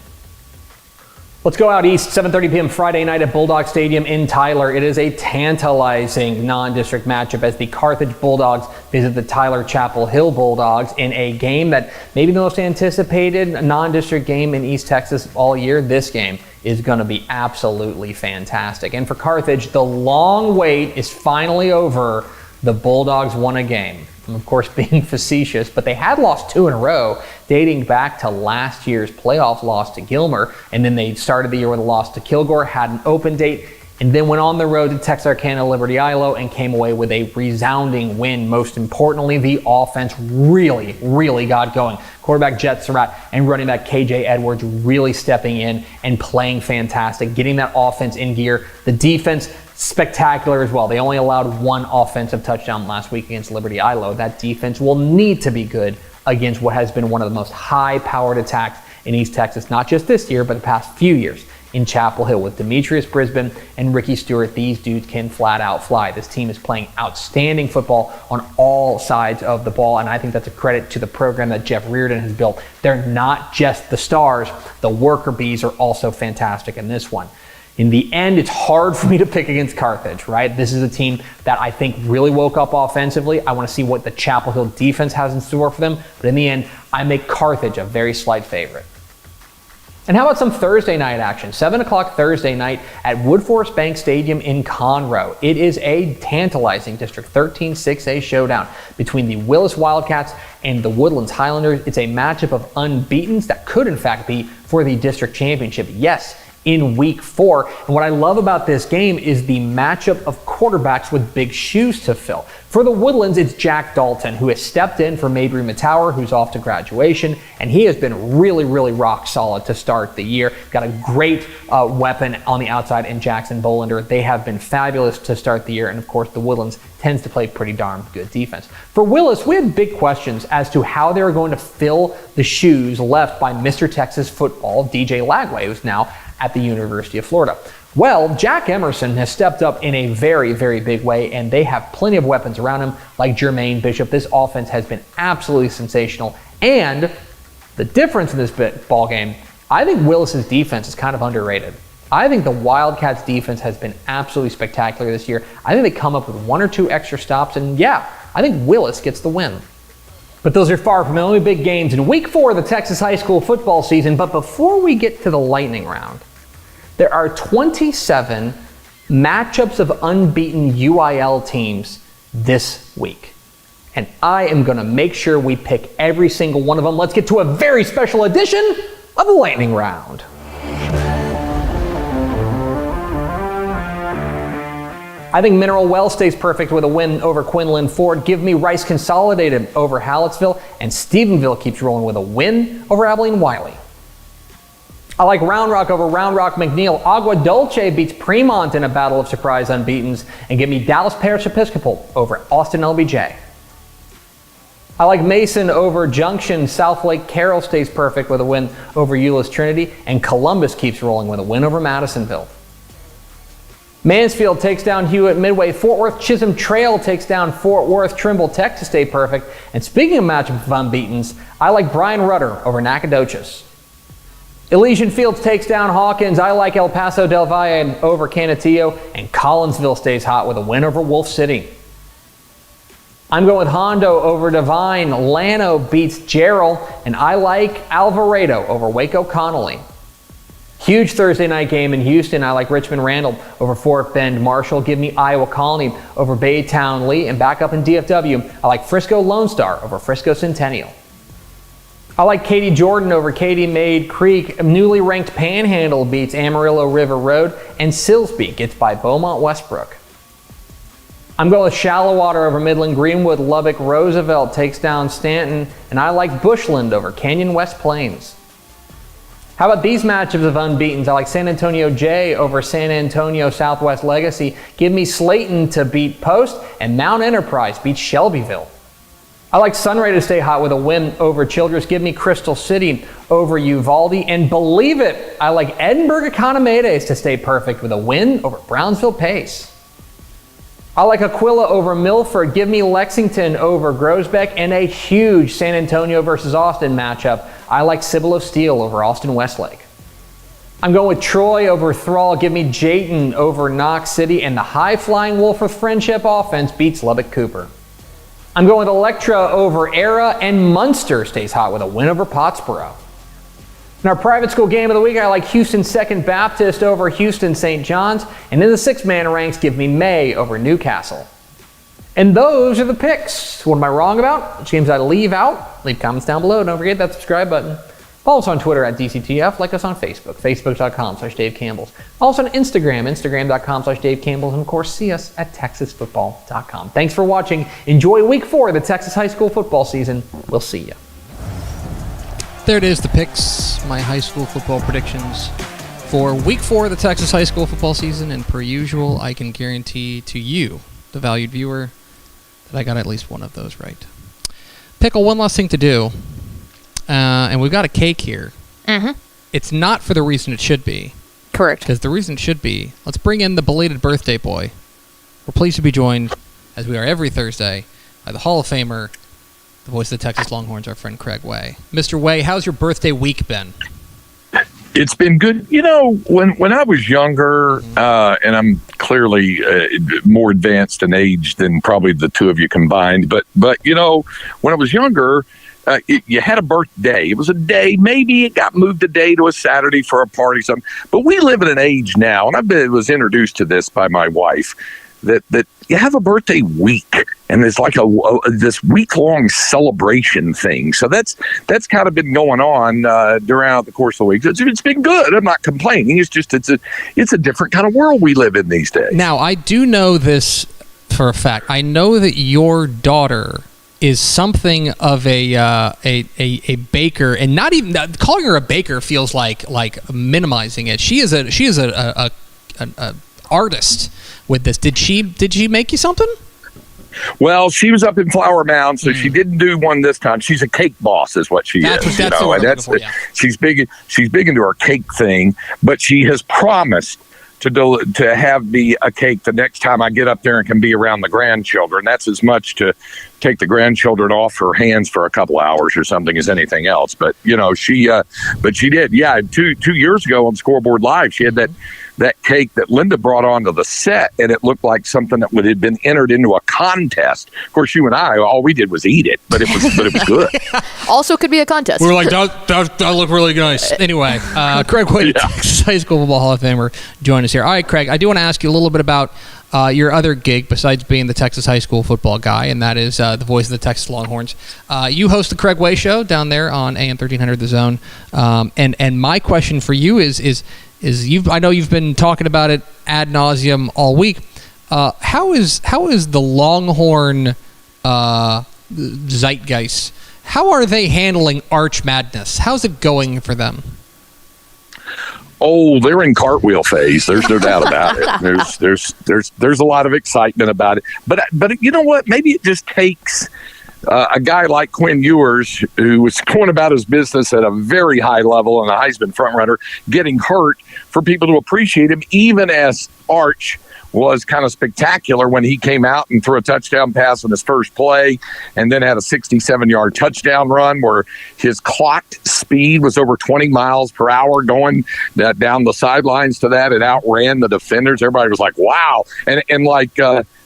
Let's go out east, 7:30 p.m. Friday night at Bulldog Stadium in Tyler. It is a tantalizing non-district matchup as the Carthage Bulldogs visit the Tyler Chapel Hill Bulldogs in a game that may be the most anticipated non-district game in East Texas all year. This game is going to be absolutely fantastic. And for Carthage, the long wait is finally over. The Bulldogs won a game. I'm, of course, being facetious, but they had lost 2 in a row, dating back to last year's playoff loss to Gilmer, and then they started the year with a loss to Kilgore, had an open date, and then went on the road to Texarkana Liberty Ilo and came away with a resounding win. Most importantly, the offense really got going. Quarterback Jet Surratt and running back KJ Edwards really stepping in and playing fantastic, getting that offense in gear. The defense, spectacular as well. They only allowed 1 offensive touchdown last week against Liberty Ilo. That defense will need to be good against what has been one of the most high-powered attacks in East Texas, not just this year, but the past few years in Chapel Hill. With Demetrius Brisbane and Ricky Stewart, these dudes can flat out fly. This team is playing outstanding football on all sides of the ball, and I think that's a credit to the program that Jeff Reardon has built. They're not just the stars. The worker bees are also fantastic in this one. In the end, it's hard for me to pick against Carthage, right? This is a team that I think really woke up offensively. I want to see what the Chapel Hill defense has in store for them. But in the end, I make Carthage a very slight favorite. And how about some Thursday night action? 7 o'clock Thursday night at Woodforest Bank Stadium in Conroe. It is a tantalizing District 13 6A showdown between the Willis Wildcats and the Woodlands Highlanders. It's a matchup of unbeatens that could in fact be for the district championship. Yes, in week 4. And what I love about this game is the matchup of quarterbacks with big shoes to fill. For the Woodlands, it's Jack Dalton, who has stepped in for Mabry Matauer, who's off to graduation, and he has been really rock solid to start the year. Got a great weapon on the outside in Jackson Bolander. They have been fabulous to start the year, and of course the Woodlands tends to play pretty darn good defense. For Willis, we had big questions as to how they were going to fill the shoes left by Mr. Texas football, DJ Lagway, who's now at the University of Florida. Well, Jack Emerson has stepped up in a very, very big way, and they have plenty of weapons around him, like Jermaine Bishop. This offense has been absolutely sensational, and the difference in this ball game, I think Willis's defense is kind of underrated. I think the Wildcats defense has been absolutely spectacular this year. I think they come up with 1 or 2 extra stops, and yeah, I think Willis gets the win. But those are far from the only big games in week 4 of the Texas high school football season. But before we get to the lightning round, there are 27 matchups of unbeaten UIL teams this week. And I am going to make sure we pick every single one of them. Let's get to a very special edition of the lightning round. I think Mineral Wells stays perfect with a win over Quinlan Ford. Give me Rice Consolidated over Hallettsville. And Stephenville keeps rolling with a win over Abilene Wiley. I like Round Rock over Round Rock McNeil. Agua Dulce beats Fremont in a battle of surprise unbeatens. And give me Dallas Parish Episcopal over Austin LBJ. I like Mason over Junction. South Lake Carroll stays perfect with a win over Euless Trinity. And Columbus keeps rolling with a win over Madisonville. Mansfield takes down Hewitt Midway. Fort Worth Chisholm Trail takes down Fort Worth Trimble Tech to stay perfect. And speaking of matchup of unbeatens, I like Brian Rudder over Nacogdoches. Elysian Fields takes down Hawkins. I like El Paso del Valle over Canutillo. And Collinsville stays hot with a win over Wolf City. I'm going with Hondo over Divine. Llano beats Gerald. And I like Alvarado over Waco Connolly. Huge Thursday night game in Houston. I like Richmond Randall over Fort Bend Marshall. Give me Iowa Colony over Baytown Lee. And back up in DFW, I like Frisco Lone Star over Frisco Centennial. I like Katy Jordan over Katy Maid Creek. Newly ranked Panhandle beats Amarillo River Road. And Silsbee gets by Beaumont Westbrook. I'm going with Shallow Water over Midland Greenwood. Lubbock Roosevelt takes down Stanton. And I like Bushland over Canyon West Plains. How about these matchups of unbeatens? I like San Antonio J over San Antonio Southwest Legacy. Give me Slayton to beat Post, and Mount Enterprise beats Shelbyville. I like Sunray to stay hot with a win over Childress. Give me Crystal City over Uvalde, and believe it, I like Edinburgh Economides to stay perfect with a win over Brownsville Pace. I like Aquila over Milford. Give me Lexington over Grosbeck, and a huge San Antonio versus Austin matchup. I like Cibolo Steel over Austin Westlake. I'm going with Troy over Thrall. Give me Jayton over Knox City, and the high-flying Wolf with Friendship offense beats Lubbock Cooper. I'm going with Electra over Era, and Munster stays hot with a win over Pottsboro. In our private school game of the week, I like Houston Second Baptist over Houston St. John's. And in the 6-man ranks, give me May over Newcastle. And those are the picks. What am I wrong about? Which games I leave out? Leave comments down below. Don't forget that subscribe button. Follow us on Twitter at DCTF. Like us on Facebook, facebook.com/Dave Campbell's. Also on Instagram, instagram.com/Dave Campbell's. And of course, see us at texasfootball.com. Thanks for watching. Enjoy week 4 of the Texas high school football season. We'll see you. There it is, the picks, my high school football predictions for week 4 of the Texas high school football season. And per usual, I can guarantee to you, the valued viewer, that I got at least one of those right. Pickle, one last thing to do. And we've got a cake here. Mm-hmm. It's not for the reason it should be. Correct. Because the reason it should be, let's bring in the belated birthday boy. We're pleased to be joined, as we are every Thursday, by the Hall of Famer, the voice of the Texas Longhorns, our friend Craig Way. Mr. Way, how's your birthday week been? It's been good. You know, when I was younger, and I'm clearly more advanced in age than probably the two of you combined, but you know, when I was younger, you had a birthday. It was a day. Maybe it got moved a day to a Saturday for a party, something. But we live in an age now, and was introduced to this by my wife, that you have a birthday week, and it's like this week-long celebration thing. So that's kind of been going on throughout the course of the week. It's been good. I'm not complaining. It's just it's a different kind of world we live in these days. Now, I do know this for a fact. I know that your daughter is something of a baker, and not even calling her a baker feels like minimizing it. She is an artist with this. Did she make you something? Well, she was up in Flower Mound, so she didn't do one this time. She's a cake boss, is what she is. That's you the know, word and I'm that's looking for, yeah. she's big into her cake thing, but she has promised to have me a cake the next time I get up there and can be around the grandchildren. That's as much to take the grandchildren off her hands for a couple hours or something as anything else. But you know, she did. Yeah, two years ago on Scoreboard Live, she had that cake that Linda brought onto the set, and it looked like something that had been entered into a contest. Of course, you and I, all we did was eat it, but it was good. Also could be a contest. We were like, that look really nice. Anyway, Craig White, Texas High School Football Hall of Famer, join us here. All right, Craig, I do want to ask you a little bit about your other gig besides being the Texas high school football guy, and that is the voice of the Texas Longhorns. You host the Craig Way Show down there on AM 1300 The Zone. And my question for you is I know you've been talking about it ad nauseum all week. How is the Longhorn zeitgeist? How are they handling Arch Madness? How's it going for them? Oh, they're in cartwheel phase. There's no doubt about it. There's a lot of excitement about it. But you know what? Maybe it just takes a guy like Quinn Ewers, who was going about his business at a very high level and a Heisman frontrunner, getting hurt for people to appreciate him, even as Arch was kind of spectacular when he came out and threw a touchdown pass on his first play and then had a 67-yard touchdown run where his clocked speed was over 20 miles per hour going down the sidelines to that. It outran the defenders. Everybody was like, wow. And like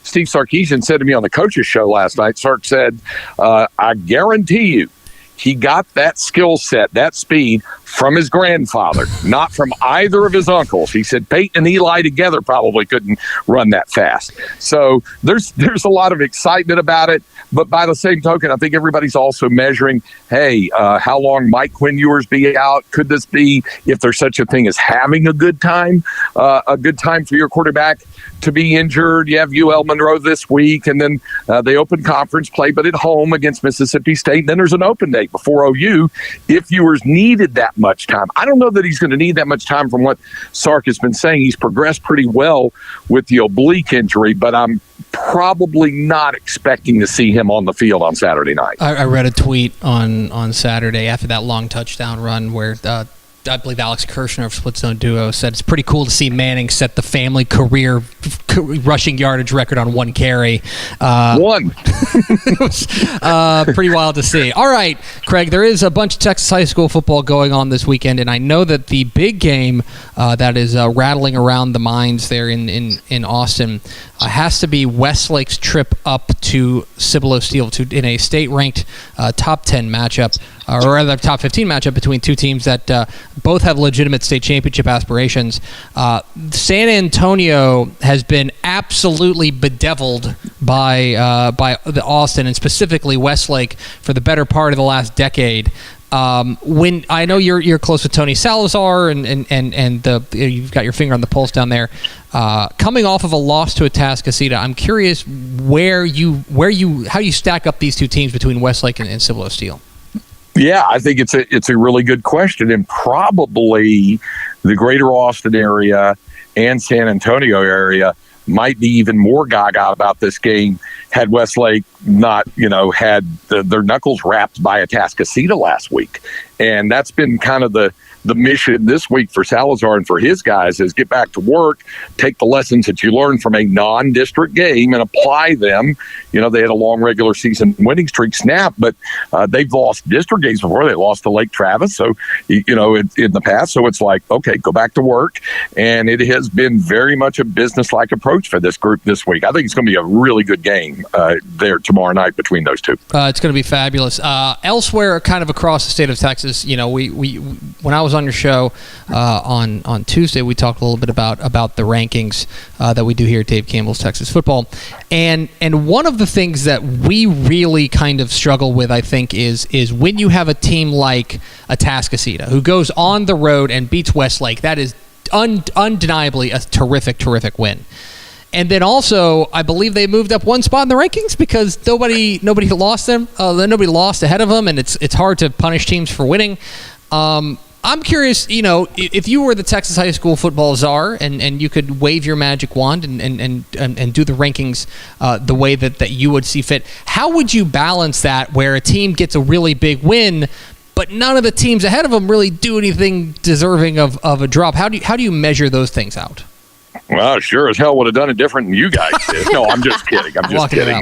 Steve Sarkisian said to me on the coaches show last night, Sark said, I guarantee you, he got that skill set, that speed, from his grandfather, not from either of his uncles. He said Peyton and Eli together probably couldn't run that fast. So there's a lot of excitement about it. But by the same token, I think everybody's also measuring, hey, how long might Quinn Ewers be out? Could this be, if there's such a thing as having a good time for your quarterback to be injured? You have UL Monroe this week, and then they open conference play, but at home against Mississippi State. And then there's an open date before OU if Ewers needed that much time. I don't know that he's going to need that much time from what Sark has been saying. He's progressed pretty well with the oblique injury, but I'm probably not expecting to see him on the field on Saturday night. I read a tweet on Saturday after that long touchdown run where I believe Alex Kirshner of Split Zone Duo said it's pretty cool to see Manning set the family career rushing yardage record on one carry. One. It was pretty wild to see. All right, Craig, there is a bunch of Texas high school football going on this weekend, and I know that the big game that is rattling around the minds there in Austin has to be Westlake's trip up to Cibolo Steel in a state-ranked top 10 matchup, or rather top 15 matchup between two teams that both have legitimate state championship aspirations. San Antonio has been absolutely bedeviled by the Austin and specifically Westlake for the better part of the last decade. When I know you're close with Tony Salazar and you've got your finger on the pulse down there, coming off of a loss to Atascocita, I'm curious how you stack up these two teams between Westlake and Cibolo Steel. Yeah, I think it's a really good question, and probably the greater Austin area and San Antonio area might be even more gaga about this game had Westlake not, had their knuckles wrapped by Atascocita last week. And that's been kind of the mission this week for Salazar and for his guys is get back to work, take the lessons that you learned from a non-district game and apply them. They had a long regular season winning streak snap, but they've lost district games before. They lost to Lake Travis, so, in the past. So it's like, okay, go back to work. And it has been very much a business-like approach for this group this week. I think it's going to be a really good game there tomorrow night between those two. It's going to be fabulous. Elsewhere, kind of across the state of Texas, we when I was on your show on Tuesday, we talked a little bit about the rankings that we do here at Dave Campbell's Texas Football, and one of the things that we really kind of struggle with, I think, is when you have a team like Atascocita who goes on the road and beats Westlake. That is undeniably a terrific win. And then also, I believe they moved up one spot in the rankings because nobody lost them. Nobody lost ahead of them, and it's hard to punish teams for winning. I'm curious, if you were the Texas high school football czar and you could wave your magic wand and do the rankings the way that you would see fit, how would you balance that where a team gets a really big win, but none of the teams ahead of them really do anything deserving of a drop? How do you measure those things out? Well, sure as hell would have done it different than you guys did. No, I'm just kidding. I'm just kidding.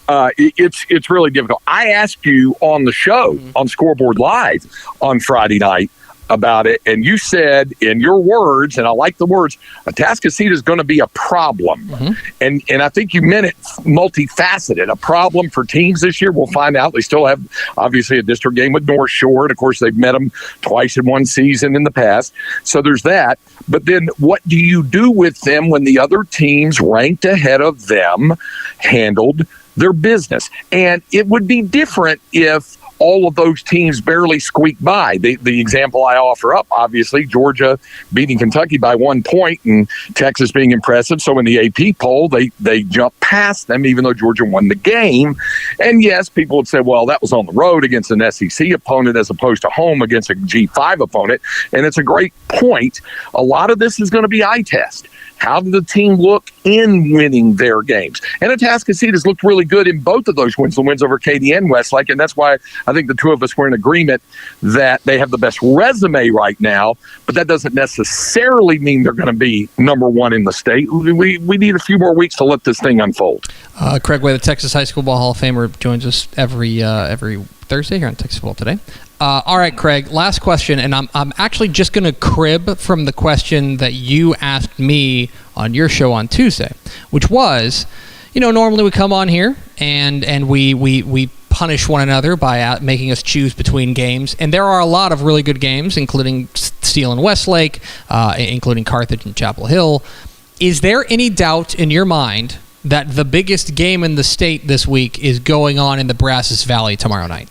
It's really difficult. I asked you on the show on Scoreboard Live on Friday night about it, and you said in your words, and I like the words, Atascocita is going to be a problem. And I think you meant it multifaceted. A problem for teams this year. We'll find out. They still have, obviously, a district game with North Shore, and of course, they've met them twice in one season in the past. So there's that. But then what do you do with them when the other teams ranked ahead of them handled their business? And it would be different if all of those teams barely squeak by. The example I offer up, obviously, Georgia beating Kentucky by 1 point and Texas being impressive. So in the AP poll, they jumped past them, even though Georgia won the game. And yes, people would say, well, that was on the road against an SEC opponent as opposed to home against a G5 opponent. And it's a great point. A lot of this is going to be eye test. How did the team look in winning their games? And Atascocita's looked really good in both of those wins, the wins over Katy and Westlake. And that's why I think the two of us were in agreement that they have the best resume right now, but that doesn't necessarily mean they're going to be number one in the state. We need a few more weeks to let this thing unfold. Craig Way, the Texas High School Ball Hall of Famer, joins us every Thursday here on Texas Football Today. All right, Craig, last question, and I'm actually just going to crib from the question that you asked me on your show on Tuesday, which was, normally we come on here and we punish one another by making us choose between games, and there are a lot of really good games, including Steele and Westlake, including Carthage and Chapel Hill. Is there any doubt in your mind that the biggest game in the state this week is going on in the Brazos Valley tomorrow night?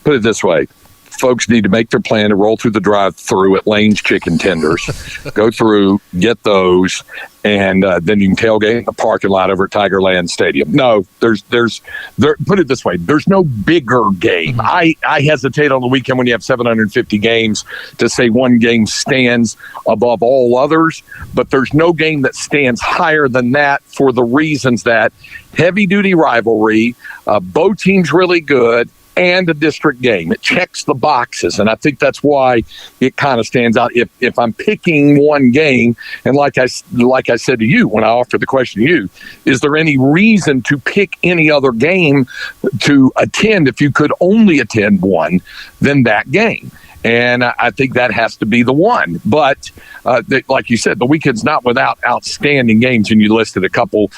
Put it this way. Folks need to make their plan to roll through the drive-through at Lane's Chicken Tenders, go through, get those, and then you can tailgate in the parking lot over at Tigerland Stadium. No, there's put it this way. There's no bigger game. I hesitate on the weekend when you have 750 games to say one game stands above all others, but there's no game that stands higher than that for the reasons that heavy-duty rivalry, both teams really good, and a district game. It checks the boxes, and I think that's why it kind of stands out. If I'm picking one game, and like I said to you when I offered the question to you, is there any reason to pick any other game to attend if you could only attend one than that game? And I think that has to be the one. But like you said, the weekend's not without outstanding games, and you listed a couple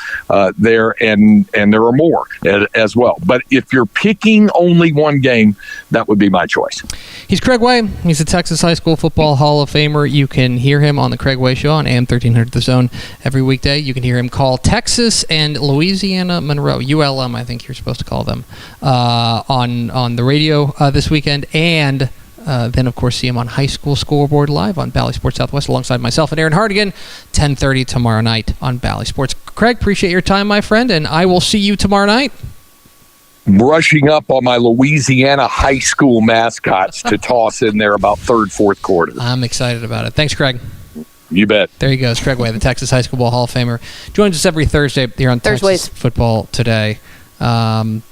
there, and there are more as well. But if you're picking only one game, that would be my choice. He's Craig Way. He's a Texas High School Football Hall of Famer. You can hear him on the Craig Way Show on AM 1300 The Zone every weekday. You can hear him call Texas and Louisiana Monroe, ULM, I think you're supposed to call them, on the radio this weekend. And then, of course, see him on High School Scoreboard Live on Bally Sports Southwest alongside myself and Aaron Hardigan, 10:30 tomorrow night on Bally Sports. Craig, appreciate your time, my friend, and I will see you tomorrow night. Brushing up on my Louisiana high school mascots to toss in there about third, fourth quarter. I'm excited about it. Thanks, Craig. You bet. There he goes, Craig Way, the Texas High School Ball Hall of Famer. Joins us every Thursday here on Texas Football Today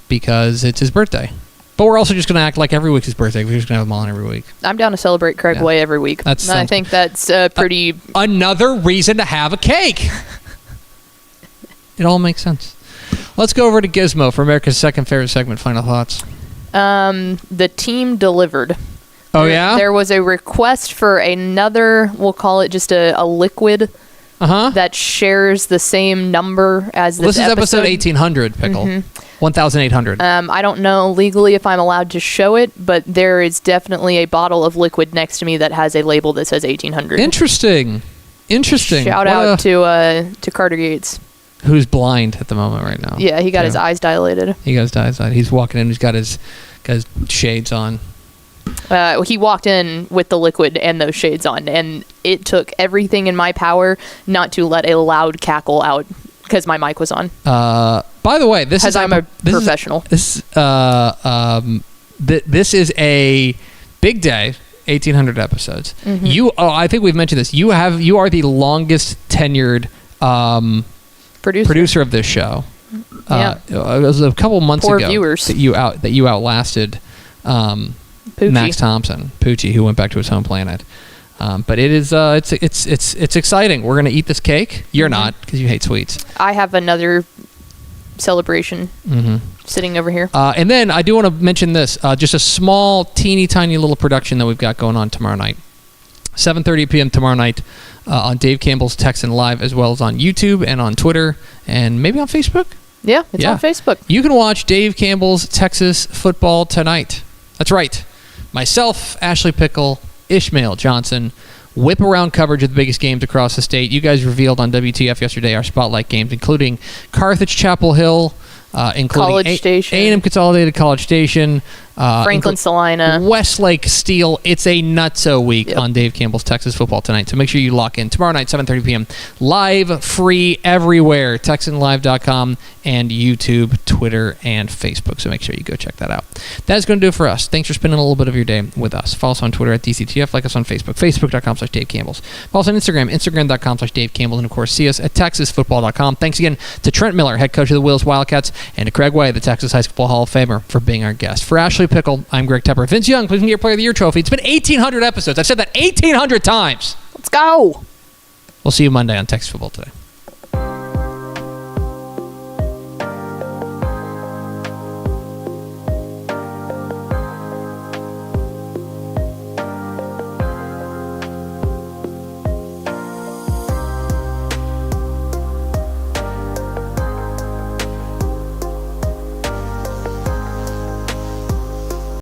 because it's his birthday. But we're also just going to act like every week's his birthday. We're just going to have him on every week. I'm down to celebrate Craig Way every week. I think that's pretty... Another reason to have a cake. It all makes sense. Let's go over to Gizmo for America's second favorite segment. Final thoughts. The team delivered. Oh, yeah? There was a request for another, we'll call it just a liquid that shares the same number as this episode. This is episode 1800, Pickle. 1,800. I don't know legally if I'm allowed to show it, but there is definitely a bottle of liquid next to me that has a label that says 1800. Interesting. Shout out to Carter Gates, who's blind at the moment right now. Yeah, he got his eyes dilated. He's walking in. He's got his shades on. He walked in with the liquid and those shades on, and it took everything in my power not to let a loud cackle out because my mic was on. By the way, this is I'm a professional. This is a big day 1,800 episodes. Mm-hmm. I think we've mentioned this. You are the longest tenured producer of this show. Yeah. It was a couple months Poor ago viewers. that you outlasted Max Thompson, Poochie, who went back to his home planet. But it is it's exciting. We're gonna eat this cake. You're not, because you hate sweets. I have another celebration sitting over here. And then I do want to mention this, just a small, teeny tiny little production that we've got going on tomorrow night. 7:30 p.m. tomorrow night on Dave Campbell's Texan Live, as well as on YouTube and on Twitter and maybe on Facebook. Yeah, it's on Facebook. You can watch Dave Campbell's Texas Football Tonight. That's right. Myself, Ashley Pickle, Ishmael Johnson, whip around coverage of the biggest games across the state. You guys revealed on WTF yesterday our spotlight games, including Carthage Chapel Hill, including College Station, A&M Consolidated, College Station, Franklin Salina, Westlake Steel. It's a nutso week on Dave Campbell's Texas Football Tonight. So make sure you lock in tomorrow night, 7:30 p.m. Live, free everywhere. TexanLive.com and YouTube, Twitter, and Facebook. So make sure you go check that out. That's going to do it for us. Thanks for spending a little bit of your day with us. Follow us on Twitter at DCTF. Like us on Facebook, Facebook.com/Dave Campbell's. Follow us on Instagram, Instagram.com/Dave Campbell. And of course, see us at TexasFootball.com. Thanks again to Trent Miller, head coach of the Willis Wildcats, and to Craig Way, the Texas High School Hall of Famer, for being our guest. For Ashley Pickle, I'm Greg Tepper. Vince Young, please get your Player of the Year trophy. It's been 1,800 episodes. I've said that 1,800 times. Let's go. We'll see you Monday on Texas Football Today.